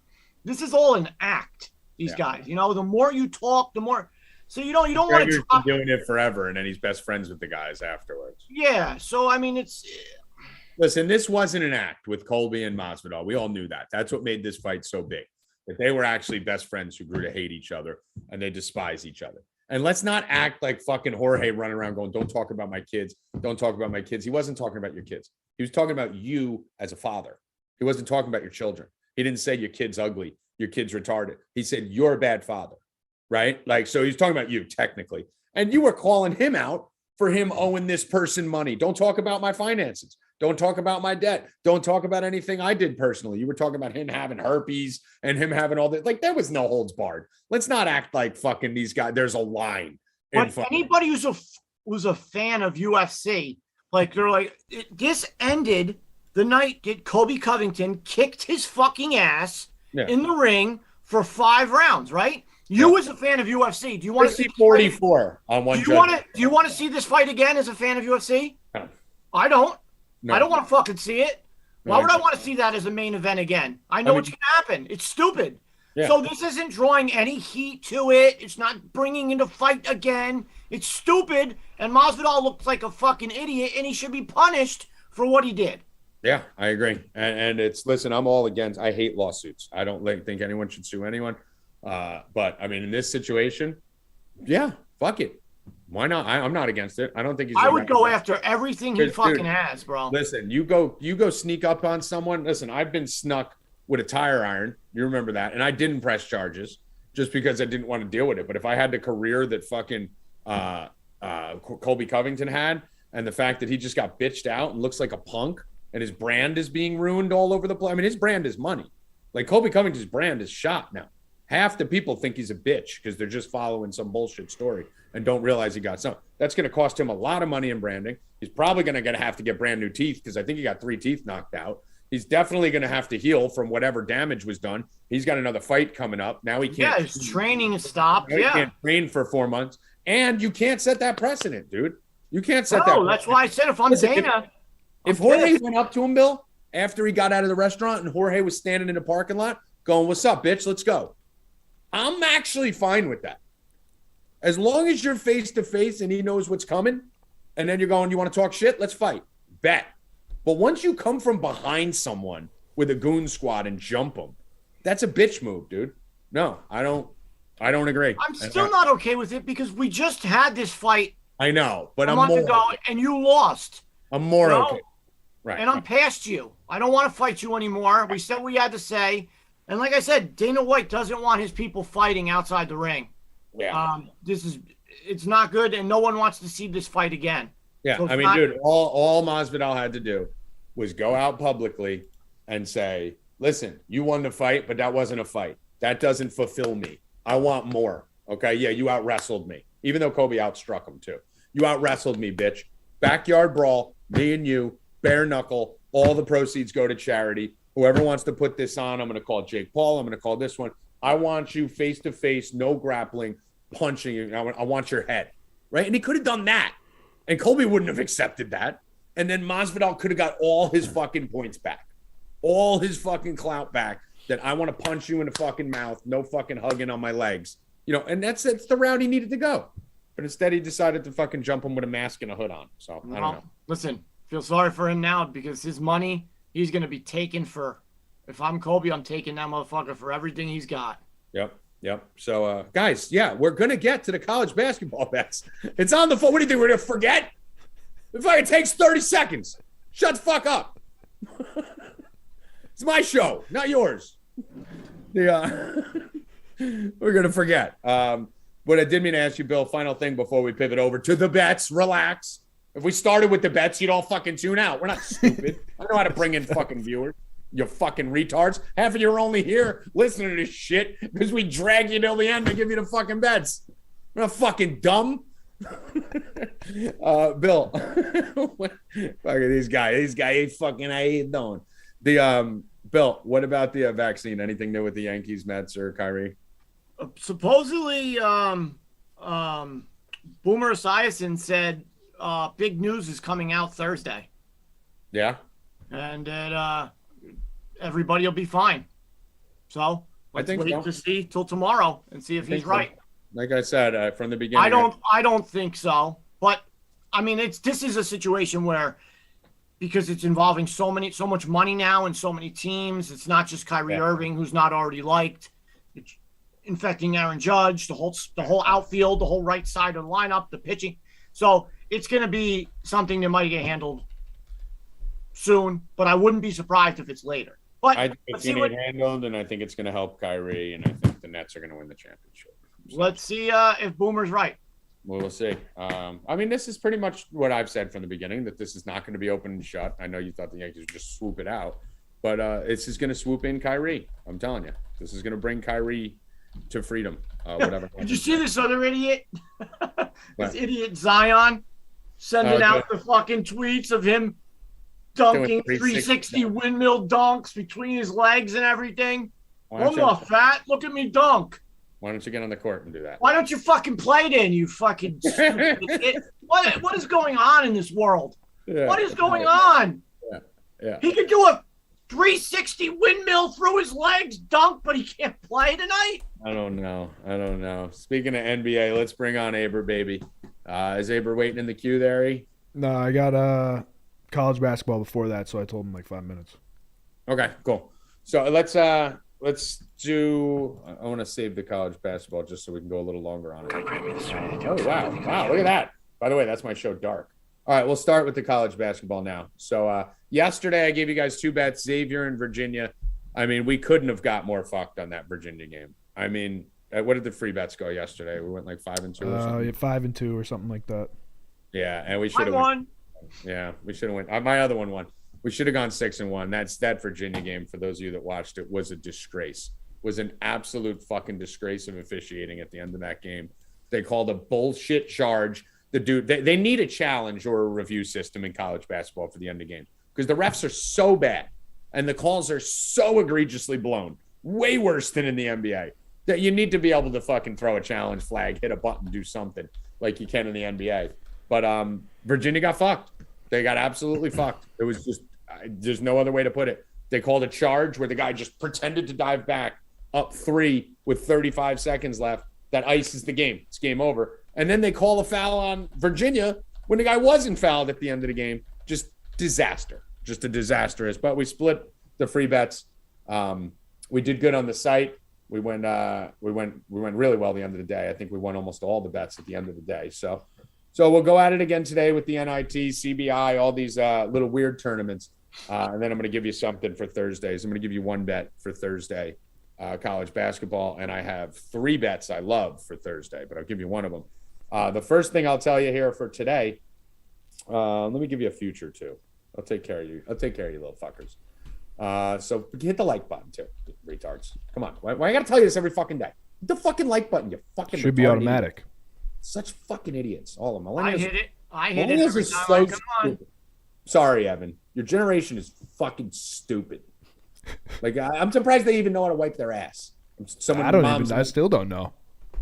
This is all an act, these guys. You know, the more you talk, the more. So you don't want to stop doing it forever, and then he's best friends with the guys afterwards. Yeah. So, I mean, Listen, this wasn't an act with Colby and Masvidal. We all knew that. That's what made this fight so big. That they were actually best friends who grew to hate each other, and they despise each other. And let's not act like fucking Jorge running around going, don't talk about my kids. Don't talk about my kids. He wasn't talking about your kids. He was talking about you as a father. He wasn't talking about your children. He didn't say your kid's ugly. Your kid's retarded. He said, you're a bad father, right? Like, so he's talking about you technically. And you were calling him out for him owing this person money. Don't talk about my finances. Don't talk about my debt. Don't talk about anything I did personally. You were talking about him having herpes and him having all that. Like, there was no holds barred. Let's not act like fucking these guys. There's a line. But anybody who's a fan of UFC, like they're like, this ended the night that Colby Covington kicked his fucking ass in the ring for 5 rounds, right? You as a fan of UFC, do you want to see 44 on one? Do you want to see this fight again as a fan of UFC? No. I don't. No. I don't want to fucking see it. Why would I want to see that as a main event again? I know what's going to happen. It's stupid. Yeah. So this isn't drawing any heat to it. It's not bringing into fight again. It's stupid. And Masvidal looks like a fucking idiot, and he should be punished for what he did. Yeah, I agree. And listen, I'm all against. I hate lawsuits. I don't think anyone should sue anyone. But I mean, in this situation, yeah, fuck it. Why not? I'm not against it. I don't think I would go after everything he fucking has, bro. Listen, you go sneak up on someone. Listen, I've been snuck with a tire iron. You remember that? And I didn't press charges just because I didn't want to deal with it. But if I had the career that fucking Colby Covington had, and the fact that he just got bitched out and looks like a punk, and his brand is being ruined all over the place. I mean, his brand is money. Like, Colby Covington's brand is shot now. Half the people think he's a bitch because they're just following some bullshit story and don't realize he got some. That's going to cost him a lot of money in branding. He's probably going to have to get brand new teeth because I think he got 3 teeth knocked out. He's definitely going to have to heal from whatever damage was done. He's got another fight coming up. Now he can't. Yeah, his training is stopped. He can't train for 4 months. And you can't set that precedent, dude. You can't set that precedent. That's why I said if I'm Dana. If Jorge went up to him, Bill, after he got out of the restaurant and Jorge was standing in the parking lot going, what's up, bitch? Let's go. I'm actually fine with that. As long as you're face-to-face and he knows what's coming, and then you're going, you want to talk shit? Let's fight. Bet. But once you come from behind someone with a goon squad and jump them, that's a bitch move, dude. No, I don't agree. I'm still not okay with it because we just had this fight. I know, but I'm more ago, and you lost. I'm more okay. Right. And I'm past you. I don't want to fight you anymore. We said what we had to say. And like I said, Dana White doesn't want his people fighting outside the ring. Yeah. It's not good, and no one wants to see this fight again. Yeah, so dude, all Masvidal had to do was go out publicly and say, listen, you won the fight, but that wasn't a fight. That doesn't fulfill me. I want more. Okay, yeah, you out-wrestled me, even though Colby outstruck him too. You out-wrestled me, bitch. Backyard brawl, me and you, bare knuckle, all the proceeds go to charity. Whoever wants to put this on, I'm going to call Jake Paul. I'm going to call this one. I want you face-to-face, no grappling, punching you. I want your head, right? And he could have done that. And Colby wouldn't have accepted that. And then Masvidal could have got all his fucking points back. All his fucking clout back. That I want to punch you in the fucking mouth. No fucking hugging on my legs. You know, and that's the route he needed to go. But instead he decided to fucking jump him with a mask and a hood on. So, I don't know. Listen, feel sorry for him now because his money, he's going to be taken for. If I'm Colby, I'm taking that motherfucker for everything he's got. Yep. So, guys, yeah, we're going to get to the college basketball bets. It's on the phone. What do you think? We're going to forget? It takes 30 seconds. Shut the fuck up. It's my show, not yours. We're going to forget. But I did mean to ask you, Bill, final thing before we pivot over to the bets. Relax. If we started with the bets, you'd all fucking tune out. We're not stupid. I know how to bring in fucking viewers. You fucking retards. Half of you are only here listening to this shit because we drag you till the end to give you the fucking bets. We're not fucking dumb. Bill. Fucking these guys ain't fucking, I ain't doing. Bill, what about the vaccine? Anything new with the Yankees, Mets, or Kyrie? Supposedly, Boomer Esiason said big news is coming out Thursday. Yeah. And that everybody will be fine. So let's wait to see till tomorrow and see if he's right. Like I said from the beginning, I don't think so. But I mean, this is a situation where, because it's involving so much money now and so many teams, it's not just Kyrie Irving, who's not already liked. It's infecting Aaron Judge, the whole outfield, the whole right side of the lineup, the pitching. So it's going to be something that might get handled soon, but I wouldn't be surprised if it's later. But I think it's going to get handled, and I think it's going to help Kyrie, and I think the Nets are going to win the championship. So, let's see if Boomer's right. We'll see. I mean, this is pretty much what I've said from the beginning, that this is not going to be open and shut. I know you thought the Yankees would just swoop it out, but this is going to swoop in Kyrie. I'm telling you. This is going to bring Kyrie to freedom. Whatever. Did you see this other idiot? This idiot Zion sending out the fucking tweets of him dunking 360 windmill dunks between his legs and everything. I'm not fat. Look at me dunk. Why don't you get on the court and do that? Why don't you fucking play then, you fucking stupid idiot? What is going on in this world? Yeah. What is going on? Yeah. He could do a 360 windmill through his legs dunk, but he can't play tonight? I don't know. Speaking of NBA, let's bring on Aber, baby. Is Aber waiting in the queue there? No, I got college basketball before that, so I told him like 5 minutes. Okay, cool. So let's do. I want to save the college basketball just so we can go a little longer on it. Oh wow! Look at that. By the way, that's my show, Dark. All right, we'll start with the college basketball now. So yesterday I gave you guys two bets, Xavier and Virginia. I mean, we couldn't have got more fucked on that Virginia game. I mean, what did the free bets go yesterday? We went like 5-2 or something. Yeah, 5-2 or something like that. Yeah, and we should have won. Yeah, we should have won. My other one won. We should have gone 6-1. That Virginia game, for those of you that watched it, was a disgrace. Was an absolute fucking disgrace of officiating at the end of that game. They called a bullshit charge. The dude, they need a challenge or a review system in college basketball for the end of the game, because the refs are so bad and the calls are so egregiously blown, way worse than in the NBA, that you need to be able to fucking throw a challenge flag, hit a button, do something like you can in the NBA. But Virginia got fucked. They got absolutely fucked. It was just, there's no other way to put it. They called a charge where the guy just pretended to dive back up 3 with 35 seconds left. That ices the game. It's game over. And then they call a foul on Virginia when the guy wasn't fouled at the end of the game. Just disaster. Just a disastrous. But we split the free bets. We did good on the site. We went really well at the end of the day. I think we won almost all the bets at the end of the day. So we'll go at it again today with the NIT, CBI, all these little weird tournaments. And then I'm going to give you something for Thursdays. I'm going to give you one bet for Thursday, college basketball. And I have 3 bets I love for Thursday, but I'll give you one of them. The first thing I'll tell you here for today, let me give you a future too. I'll take care of you. I'll take care of you little fuckers. So hit the like button too, retards. Come on. Why I got to tell you this every fucking day? Hit the fucking like button, you fucking should be automatic. Idiot. Such fucking idiots, all of them. I hit it every time I come on. Sorry, Evan. Your generation is fucking stupid. Like, I'm surprised they even know how to wipe their ass. I still don't know.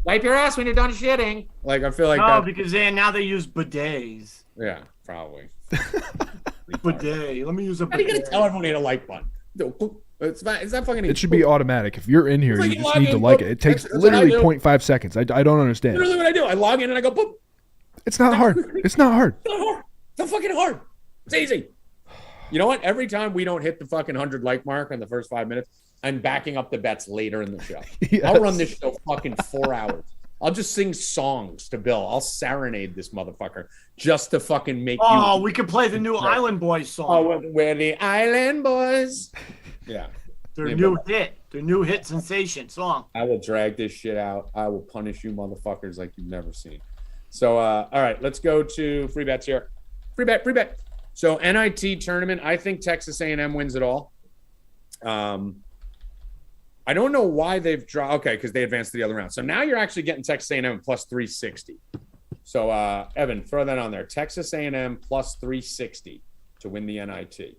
Wipe your ass when you're done shitting. Like, I feel like because now they use bidets. Yeah, probably. Bidet. Let me use a bidet. How are you gonna tell everyone to hit a like button? It's not fucking. It should be automatic. If you're in here, you just need to like it. It takes literally 0.5 seconds. I don't understand. Literally what I do. I log in and I go boop. It's not hard. It's not hard. It's not hard. It's not fucking hard. It's easy. You know what? Every time we don't hit the fucking 100 like mark in the first 5 minutes, and backing up the bets later in the show. Yes. I'll run this show fucking 4 hours. I'll just sing songs to Bill. I'll serenade this motherfucker just to fucking make Oh, we could play the new Island Boys song. Oh, we're the Island Boys. Yeah. Their new hit sensation song. I will drag this shit out. I will punish you motherfuckers like you've never seen. So, all right, let's go to free bets here. Free bet. So, NIT tournament, I think Texas A&M wins it all. I don't know why they've dropped. Okay, because they advanced to the other round. So now you're actually getting Texas A&M plus 360. So, Evan, throw that on there. Texas A&M plus 360 to win the NIT.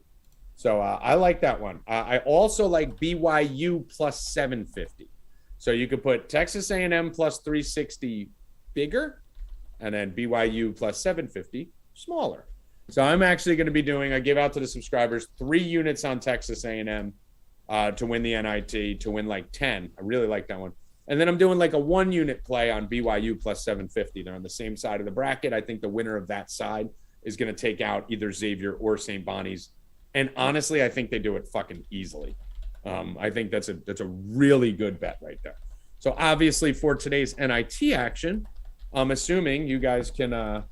So I like that one. I also like BYU plus 750. So you could put Texas A&M plus 360 bigger, and then BYU plus 750 smaller. So I'm actually going to be doing, I give out to the subscribers 3 units on Texas A&M to win the NIT, to win like 10. I really like that one. And then I'm doing like a 1 unit play on BYU plus 750. They're on the same side of the bracket. I think the winner of that side is going to take out either Xavier or St. Bonnie's. And honestly, I think they do it fucking easily. I think that's a really good bet right there. So obviously for today's NIT action, I'm assuming you guys can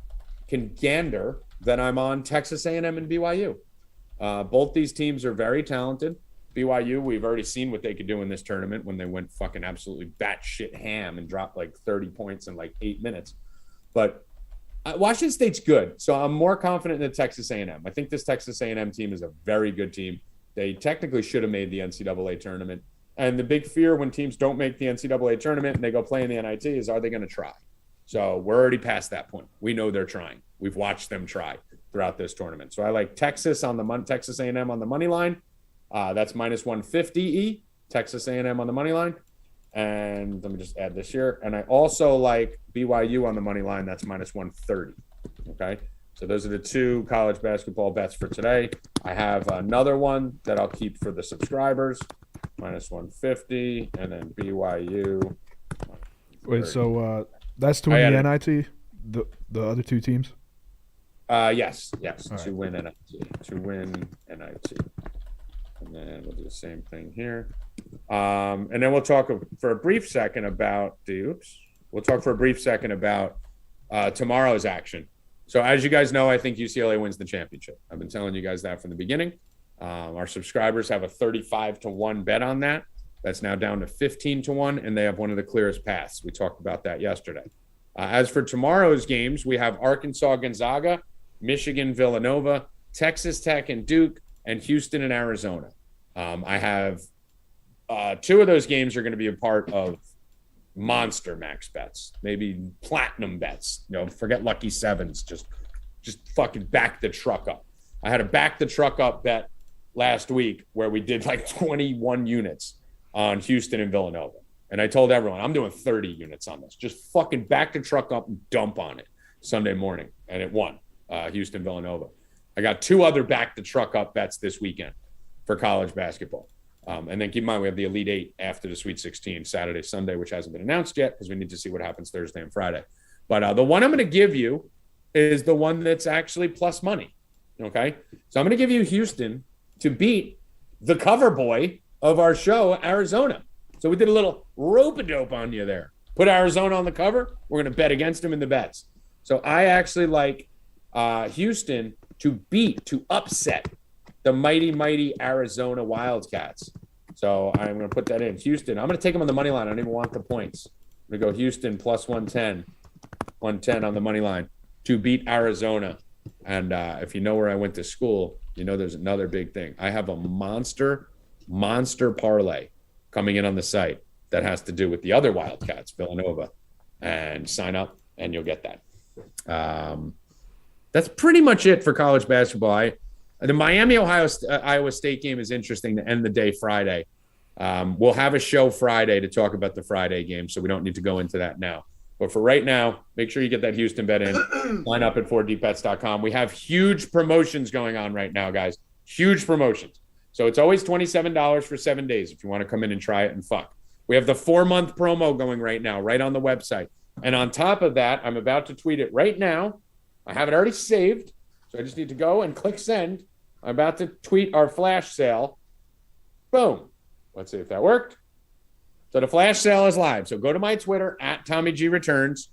gander that I'm on Texas A&M and BYU. Both these teams are very talented. BYU, we've already seen what they could do in this tournament when they went fucking absolutely batshit ham and dropped like 30 points in like 8 minutes. But Washington State's good, so I'm more confident in the Texas A&M. I think this Texas A&M team is a very good team. They technically should have made the NCAA tournament. And the big fear when teams don't make the NCAA tournament and they go play in the NIT is, are they going to try? So we're already past that point. We know they're trying. We've watched them try throughout this tournament. So I like Texas on the Texas A&M on the money line. That's minus 150 Texas A&M on the money line. And let me just add this here. And I also like BYU on the money line. That's minus 130. Okay. So those are the 2 college basketball bets for today. I have another one that I'll keep for the subscribers, minus 150, and then BYU. Wait, so that's to win the NIT, the other 2 teams? Yes. All To win NIT. And then we'll do the same thing here. And then we'll talk for a brief second about tomorrow's action. So as you guys know, I think UCLA wins the championship. I've been telling you guys that from the beginning. Our subscribers have a 35-1 bet on that. That's now down to 15-1, and they have one of the clearest paths. We talked about that yesterday. As for tomorrow's games, we have Arkansas, Gonzaga, Michigan, Villanova, Texas Tech and Duke, and Houston and Arizona. I have 2 of those games are going to be a part of monster max bets, maybe platinum bets. Forget lucky sevens. Just fucking back the truck up. I had a back the truck up bet last week where we did like 21 units on Houston and Villanova. And I told everyone, I'm doing 30 units on this. Just fucking back the truck up and dump on it Sunday morning. And it won, Houston, Villanova. I got 2 other back the truck up bets this weekend for college basketball. And then keep in mind, we have the Elite 8 after the Sweet 16, Saturday, Sunday, which hasn't been announced yet because we need to see what happens Thursday and Friday. But the one I'm going to give you is the one that's actually plus money. Okay? So I'm going to give you Houston to beat the cover boy of our show, Arizona. So we did a little rope-a-dope on you there. Put Arizona on the cover. We're going to bet against them in the bets. So I actually like Houston to upset the mighty Arizona Wildcats. So I'm going to put that in. Houston, I'm going to take them on the money line. I don't even want the points. I'm going to go Houston plus 110 on the money line to beat Arizona. And if you know where I went to school, you know there's another big thing. I have a monster parlay coming in on the site that has to do with the other Wildcats, Villanova. And sign up, and you'll get that. That's pretty much it for college basketball. The Miami-Iowa State game is interesting to end the day Friday. We'll have a show Friday to talk about the Friday game, so we don't need to go into that now. But for right now, make sure you get that Houston bet in. Line up at 4dbets.com. We have huge promotions going on right now, guys. Huge promotions. So it's always $27 for 7 days if you want to come in and try it and fuck. We have the 4-month promo going right now, right on the website. And on top of that, I'm about to tweet it right now. I have it already saved, so I just need to go and click send. I'm about to tweet our flash sale. Boom. Let's see if that worked. So the flash sale is live. So go to my Twitter at Tommy G Returns,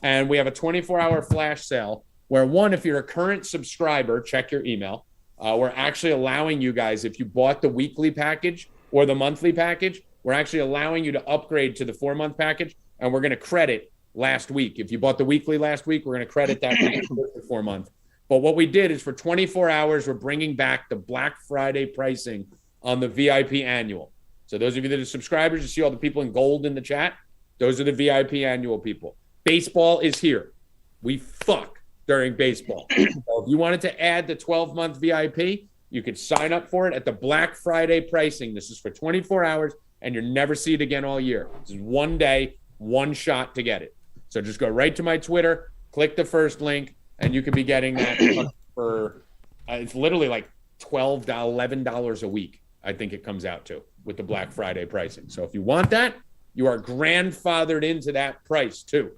and we have a 24-hour flash sale where, one, if you're a current subscriber, check your email. We're actually allowing you guys, if you bought the weekly package or the monthly package, we're actually allowing you to upgrade to the 4-month package, and we're going to credit last week. If you bought the weekly last week, we're going to credit that week for the 4-month. But what we did is for 24 hours, we're bringing back the Black Friday pricing on the VIP annual. So those of you that are subscribers, you see all the people in gold in the chat. Those are the VIP annual people. Baseball is here. We fuck during baseball. So if you wanted to add the 12-month VIP, you could sign up for it at the Black Friday pricing. This is for 24 hours, and you'll never see it again all year. This is one day, one shot to get it. So just go right to my Twitter, click the first link, and you can be getting that for it's literally like $12, $11 a week, I think it comes out to, with the Black Friday pricing. So if you want that, you are grandfathered into that price too.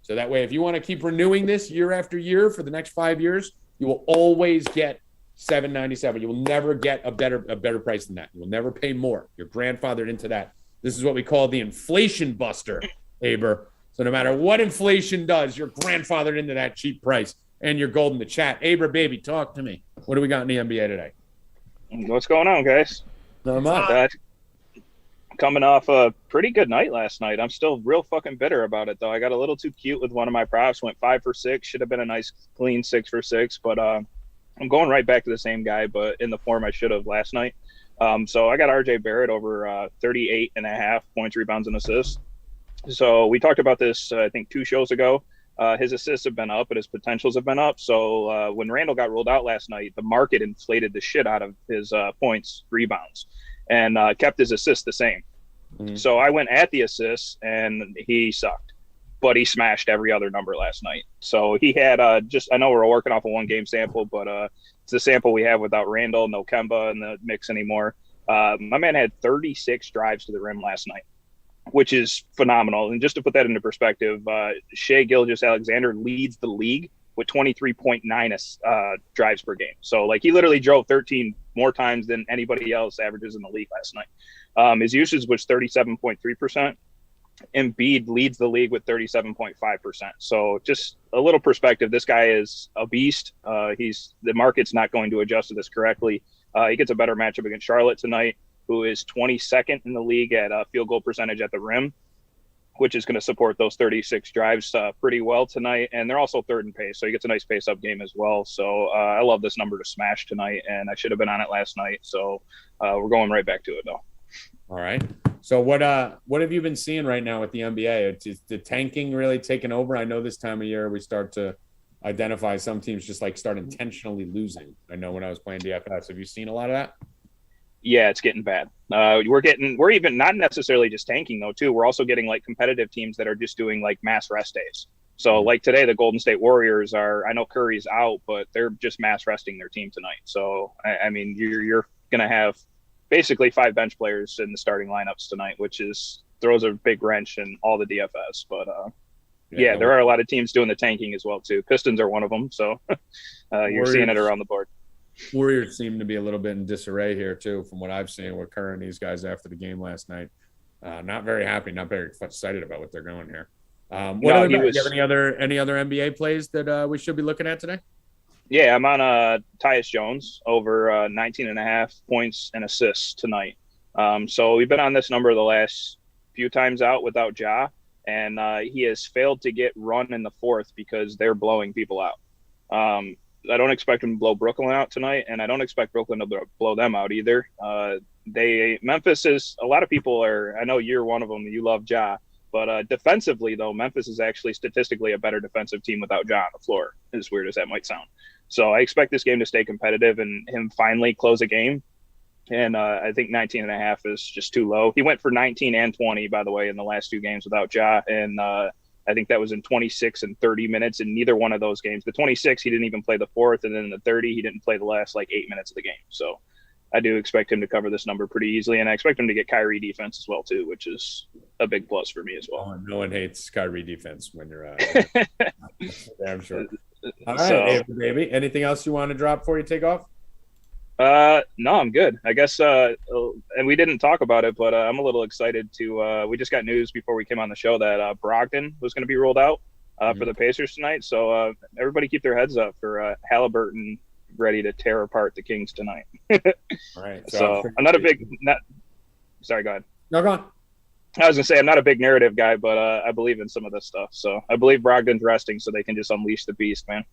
So that way, if you want to keep renewing this year after year for the next 5 years, you will always get $7.97. You will never get a better price than that. You will never pay more. You're grandfathered into that. This is what we call the inflation buster, Aber. So no matter what inflation does, you're grandfathered into that cheap price, and you're gold in the chat. Aber, baby, talk to me. What do we got in the NBA today? What's going on, guys? Not much. Coming off a pretty good night last night. I'm still real fucking bitter about it, though. I got a little too cute with one of my props. Went 5 for 6. Should have been a nice, clean 6 for 6. But I'm going right back to the same guy, but in the form I should have last night. So I got RJ Barrett over 38.5 points, rebounds, and assists. So we talked about this, I think, 2 shows ago. His assists have been up, but his potentials have been up. So when Randall got ruled out last night, the market inflated the shit out of his points, rebounds, and kept his assists the same. Mm-hmm. So I went at the assists, and he sucked. But he smashed every other number last night. So he had I know we're working off a 1-game sample, but it's the sample we have without Randall, no Kemba in the mix anymore. My man had 36 drives to the rim last night, which is phenomenal. And just to put that into perspective, Shai Gilgeous-Alexander leads the league with 23.9 drives per game. So, like, he literally drove 13 more times than anybody else averages in the league last night. His usage was 37.3%. Embiid leads the league with 37.5%. So just a little perspective, this guy is a beast. The market's not going to adjust to this correctly. He gets a better matchup against Charlotte tonight, who is 22nd in the league at field goal percentage at the rim, which is going to support those 36 drives pretty well tonight. And they're also third in pace, so he gets a nice pace-up game as well. So I love this number to smash tonight, and I should have been on it last night. So we're going right back to it, though. All right. So what have you been seeing right now with the NBA? Is the tanking really taking over? I know this time of year we start to identify some teams just like start intentionally losing. I know when I was playing DFS. Have you seen a lot of that? Yeah, it's getting bad. We're even not necessarily just tanking though too. We're also getting like competitive teams that are just doing like mass rest days. So like today, the Golden State Warriors I know Curry's out, but they're just mass resting their team tonight. So I mean, you're going to have basically 5 bench players in the starting lineups tonight, which throws a big wrench in all the DFS. But there are a lot of teams doing the tanking as well too. Pistons are one of them. So you're seeing it around the board. Warriors seem to be a little bit in disarray here too, from what I've seen with Kerr and these guys after the game last night. Not very happy, not very excited about what they're going here. Do you have any other NBA plays that we should be looking at today? Yeah, I'm on Tyus Jones over 19.5 points and assists tonight. So we've been on this number the last few times out without Ja, and he has failed to get run in the fourth because they're blowing people out. I don't expect him to blow Brooklyn out tonight, and I don't expect Brooklyn to blow them out either. Memphis is, a lot of people I know you're one of them, you love Ja, but defensively, though, Memphis is actually statistically a better defensive team without Ja on the floor, as weird as that might sound. So I expect this game to stay competitive and him finally close a game. And I think 19.5 is just too low. He went for 19 and 20, by the way, in the last 2 games without Ja. And I think that was in 26 and 30 minutes in neither one of those games. The 26, he didn't even play the fourth. And then the 30, he didn't play the last 8 minutes of the game. So I do expect him to cover this number pretty easily. And I expect him to get Kyrie defense as well, too, which is a big plus for me as well. Oh, no one hates Kyrie defense when you're damn sure. All right, baby. Anything else you want to drop before you take off? No, I'm good. I guess, and we didn't talk about it, but I'm a little excited to. We just got news before we came on the show that Brogdon was going to be ruled out for the Pacers tonight. So everybody keep their heads up for Halliburton ready to tear apart the Kings tonight. All right. So I'm not a big. Sorry, go ahead. No, go on. I was gonna say I'm not a big narrative guy, but I believe in some of this stuff. So I believe Brogdon's resting, so they can just unleash the beast, man.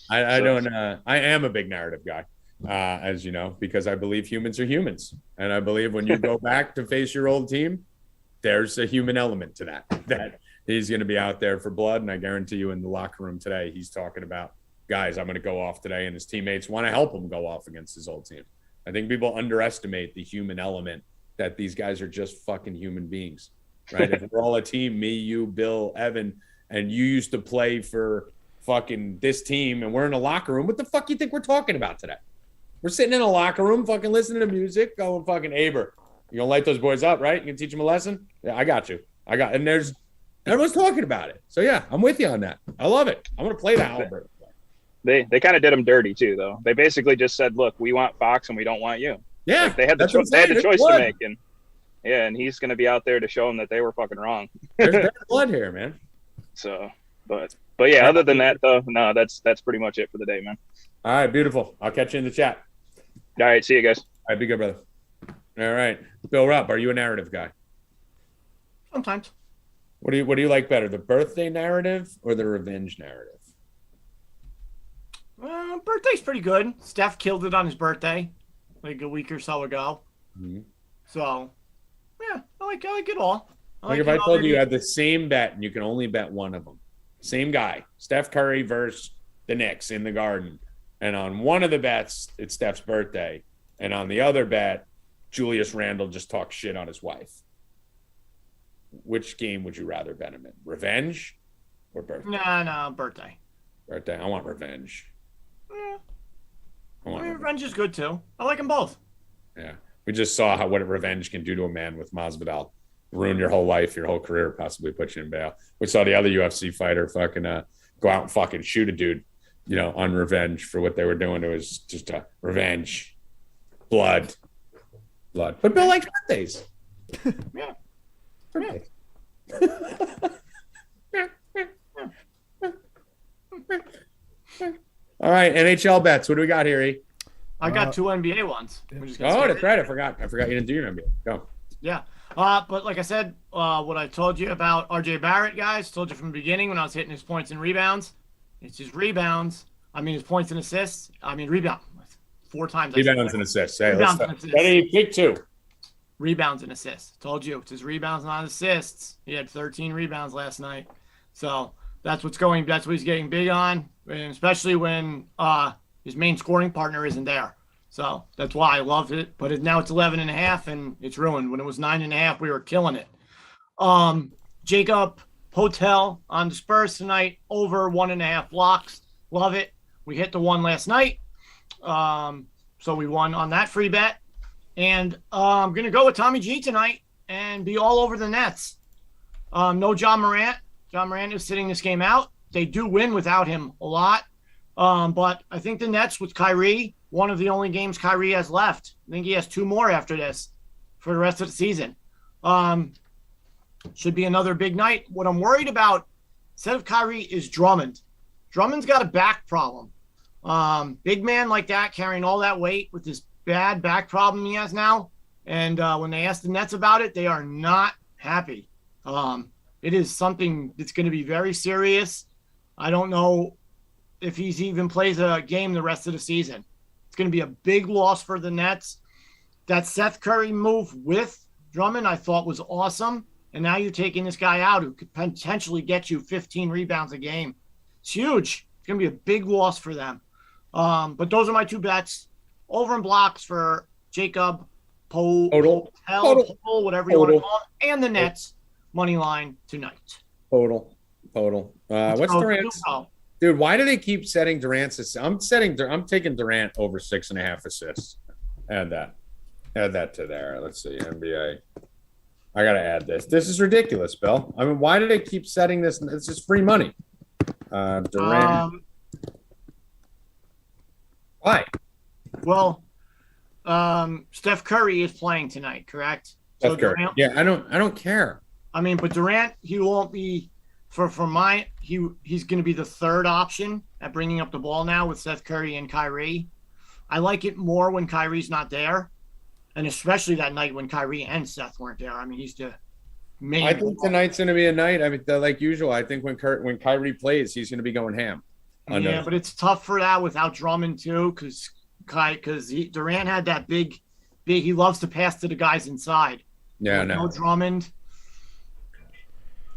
I don't. I am a big narrative guy, as you know, because I believe humans are humans, and I believe when you go back to face your old team, there's a human element to that. That he's going to be out there for blood, and I guarantee you, in the locker room today, he's talking about, guys, I'm going to go off today, and his teammates want to help him go off against his old team. I think people underestimate the human element. That these guys are just fucking human beings, right? If we're all a team, me, you, Bill, Evan, and you used to play for fucking this team, and we're in a locker room, what the fuck you think we're talking about today? We're sitting in a locker room, fucking listening to music, going fucking Aber. You gonna light those boys up, right? You can teach them a lesson? Yeah, I got you. And there's everyone's talking about it. So yeah, I'm with you on that. I love it. I'm gonna play the Halliburton. They kind of did them dirty too, though. They basically just said, "Look, we want Fox, and we don't want you." Yeah, like they had the choice to make, and he's going to be out there to show them that they were fucking wrong. There's blood here, man. So, but yeah, other than that, though, no, that's pretty much it for the day, man. All right, beautiful. I'll catch you in the chat. All right, see you guys. All right, be good, brother. All right, Bill Rupp, are you a narrative guy? Sometimes. What do you like better, the birthday narrative or the revenge narrative? Birthday's pretty good. Steph killed it on his birthday, like a week or so ago. Mm-hmm. So, yeah, I like it all. Like if I told you had the same bet and you can only bet one of them, same guy, Steph Curry versus the Knicks in the Garden, and on one of the bets it's Steph's birthday, and on the other bet, Julius Randle just talks shit on his wife. Which game would you rather bet him in? Revenge or birthday? No, birthday. Birthday. I want revenge. Yeah. Revenge is good too. I like them both. Yeah. We just saw what revenge can do to a man with Masvidal. Ruin your whole life, your whole career, possibly put you in bail. We saw the other UFC fighter fucking go out and fucking shoot a dude, on revenge for what they were doing. It was just a revenge. Blood. But Bill likes birthdays. Yeah. Birthdays. All right, NHL bets. What do we got here, E? I got two NBA ones. That's right. I forgot you didn't do your NBA. Go. Yeah. But like I said, what I told you about RJ Barrett, guys, told you from the beginning when I was hitting his points and rebounds. It's his rebounds. I mean, his points and assists. I mean, rebound. 4 times. Rebounds and assists. Hey, rebounds and assists. Ready, pick 2. Rebounds and assists. Told you. It's his rebounds, not assists. He had 13 rebounds last night. So that's what he's getting big on, and especially when his main scoring partner isn't there. So that's why I love it. But now it's 11.5, and it's ruined. When it was 9.5, we were killing it. Jacob Hotel on the Spurs tonight, over 1.5 blocks. Love it. We hit the 1 last night. So we won on that free bet. And I'm going to go with Tommy G tonight and be all over the Nets. No John Morant. John Morant is sitting this game out. They do win without him a lot. But I think the Nets with Kyrie, one of the only games Kyrie has left. I think he has 2 more after this for the rest of the season. Should be another big night. What I'm worried about, instead of Kyrie, is Drummond. Drummond's got a back problem. Big man like that, carrying all that weight with this bad back problem he has now. And when they ask the Nets about it, they are not happy. It is something that's going to be very serious. I don't know if he's even plays a game the rest of the season. It's going to be a big loss for the Nets. That Seth Curry move with Drummond I thought was awesome. And now you're taking this guy out who could potentially get you 15 rebounds a game. It's huge. It's going to be a big loss for them. But those are my 2 bets. Over in blocks for Jacob, Total, whatever you want to call it, and the Nets money line tonight. Total. What's Durant's? Dude, why do they keep setting Durant's assists? I'm taking Durant over 6.5 assists. Add that to there. Let's see, NBA. I gotta add this. This is ridiculous, Bill. I mean, why do they keep setting this? It's just free money. Durant. Why? Well, Steph Curry is playing tonight, correct? Steph Curry. Durant, Yeah, I don't care. I mean, but Durant, he won't be he's going to be the third option at bringing up the ball now with Seth Curry and Kyrie. I like it more when Kyrie's not there, and especially that night when Kyrie and Seth weren't there. I mean, he's the main. I think tonight's going to be a night. I mean, like usual. I think when Kyrie plays, he's going to be going ham. Yeah, but it's tough for that without Drummond too, because Durant had that big. He loves to pass to the guys inside. Yeah, no Drummond.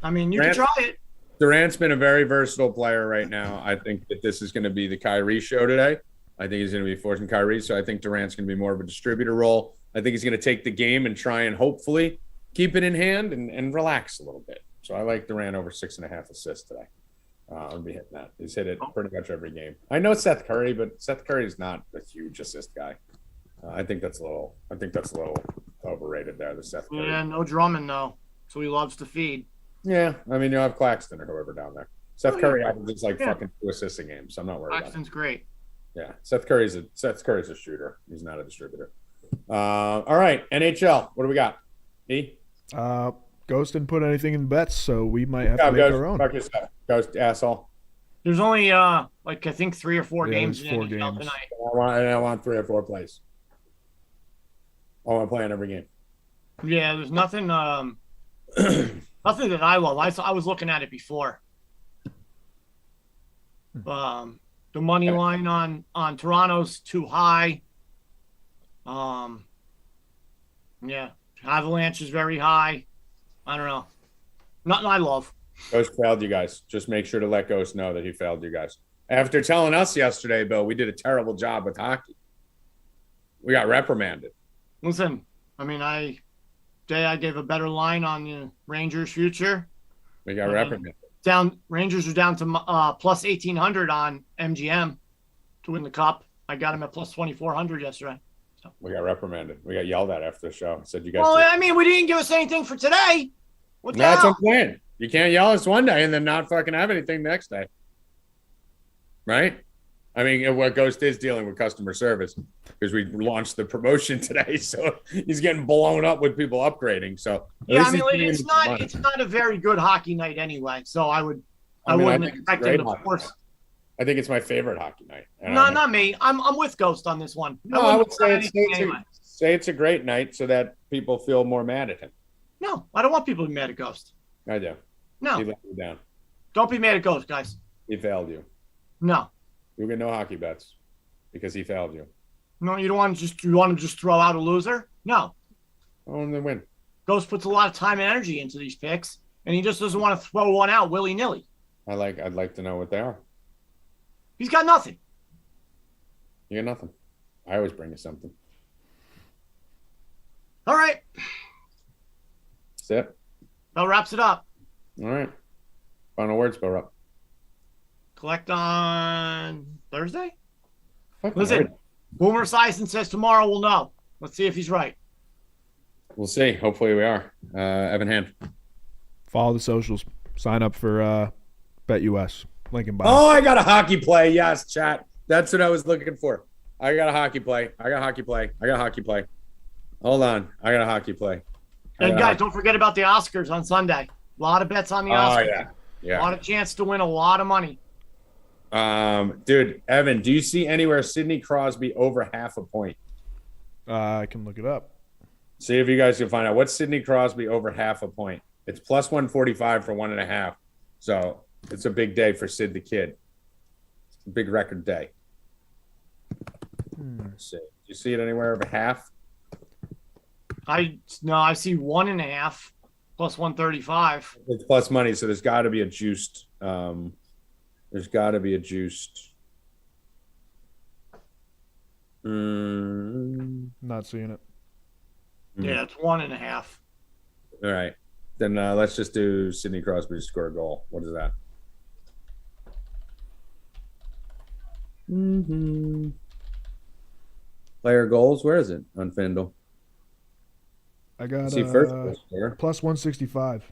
I mean, you can try it. Durant's been a very versatile player right now. I think that this is going to be the Kyrie show today. I think he's going to be forcing Kyrie, so I think Durant's going to be more of a distributor role. I think he's going to take the game and try and hopefully keep it in hand and relax a little bit. So I like Durant over 6.5 assists today. I'll be hitting that. He's hit it pretty much every game. I know Seth Curry, but Seth Curry is not a huge assist guy. I think that's a little overrated there. The Seth Curry. Yeah, no Drummond though, so he loves to feed. Yeah, I mean, you'll have Claxton or whoever down there. Seth Curry averages fucking 2 assists a game, so I'm not worried Claxton's about it. Great. Yeah, Seth Curry's a shooter. He's not a distributor. All right, NHL. What do we got? E? Ghost didn't put anything in bets, so we might have to make our own. Fuck yourself. Ghost asshole. There's only I think 3 or 4 games there's 4 in NHL games tonight. I want 3 or 4 plays. I want to play in every game. Yeah, there's nothing. Nothing that I love. I was looking at it before. The money line on Toronto's too high. Yeah, Avalanche is very high. I don't know. Nothing I love. Ghost failed you guys. Just make sure to let Ghost know that he failed you guys. After telling us yesterday, Bill, we did a terrible job with hockey. We got reprimanded. Listen, I mean, I gave a better line on the Rangers' future. We got reprimanded. Rangers are down to plus 1,800 on MGM to win the cup. I got them at plus 2,400 yesterday. So. We got reprimanded. We got yelled at after the show. Said you guys. Well, I mean, we didn't give us anything for today. What the That's hell? what I'm saying. You can't yell at us one day and then not fucking have anything the next day. Right? I mean, what Ghost is dealing with customer service because we launched the promotion today, so he's getting blown up with people upgrading. So yeah, I mean, it's not a very good hockey night anyway. So I wouldn't expect him to force. I think it's my favorite hockey night. No, not me. I'm with Ghost on this one. No, I would say it's a great night so that people feel more mad at him. No, I don't want people to be mad at Ghost. I do. No. He let you down. Don't be mad at Ghost, guys. He failed you. No. You get no hockey bets because he failed you. No, you don't want to just throw out a loser? No. I want him to win. Ghost puts a lot of time and energy into these picks, and he just doesn't want to throw one out willy-nilly. I'd like to know what they are. He's got nothing. You got nothing. I always bring you something. All right. That's it. That wraps it up. All right. Final words, Bill Rupp. Collect on Thursday? Fucking Listen, right. Boomer Esiason says tomorrow we'll know. Let's see if he's right. We'll see. Hopefully we are. Evan Hand. Follow the socials. Sign up for BetUS. Link in bio. Oh, I got a hockey play. Yes, chat. That's what I was looking for. I got a hockey play. Hold on. I got a hockey play. And guys, don't forget about the Oscars on Sunday. A lot of bets on the Oscars. Oh, yeah. A lot of chance to win a lot of money. Dude, Evan, do you see anywhere Sidney Crosby over half a point? I can look it up. See if you guys can find out. What's Sidney Crosby over half a point? It's plus 145 for 1.5. So it's a big day for Sid the Kid. It's a big record day. Let's see. Do you see it anywhere over half? I see 1.5 plus 135. It's plus money, so there's got to be a juiced. Not seeing it. Yeah, it's 1.5. All right. Then let's just do Sidney Crosby to score a goal. What is that? Player goals. Where is it on FanDuel? I got first plus 165.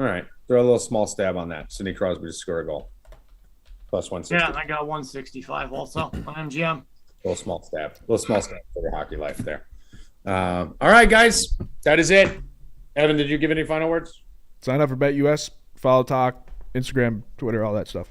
All right. Throw a little small stab on that. Sidney Crosby to score a goal. Plus 165. Yeah, I got 165 also on MGM. Little small step for your hockey life there. All right, guys, that is it. Evan, did you give any final words? Sign up for BetUS, follow Talk, Instagram, Twitter, all that stuff.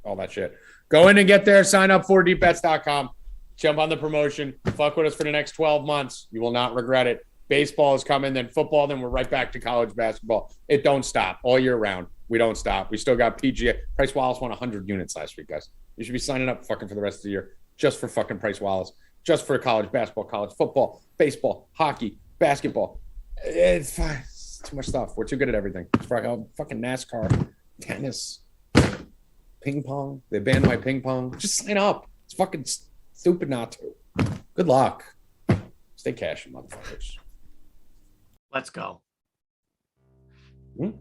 All that shit. Go in and get there. Sign up for deepbets.com. Jump on the promotion. Fuck with us for the next 12 months. You will not regret it. Baseball is coming, then football, then we're right back to college basketball. It don't stop all year round. We don't stop. We still got PGA. Price Wallace won 100 units last week, guys. You should be signing up fucking for the rest of the year just for fucking Price Wallace, just for college basketball, college football, baseball, hockey, basketball. It's fine. It's too much stuff. We're too good at everything. It's fucking NASCAR, tennis, ping pong. They banned my ping pong. Just sign up. It's fucking stupid not to. Good luck. Stay cashin', motherfuckers. Let's go. Hmm?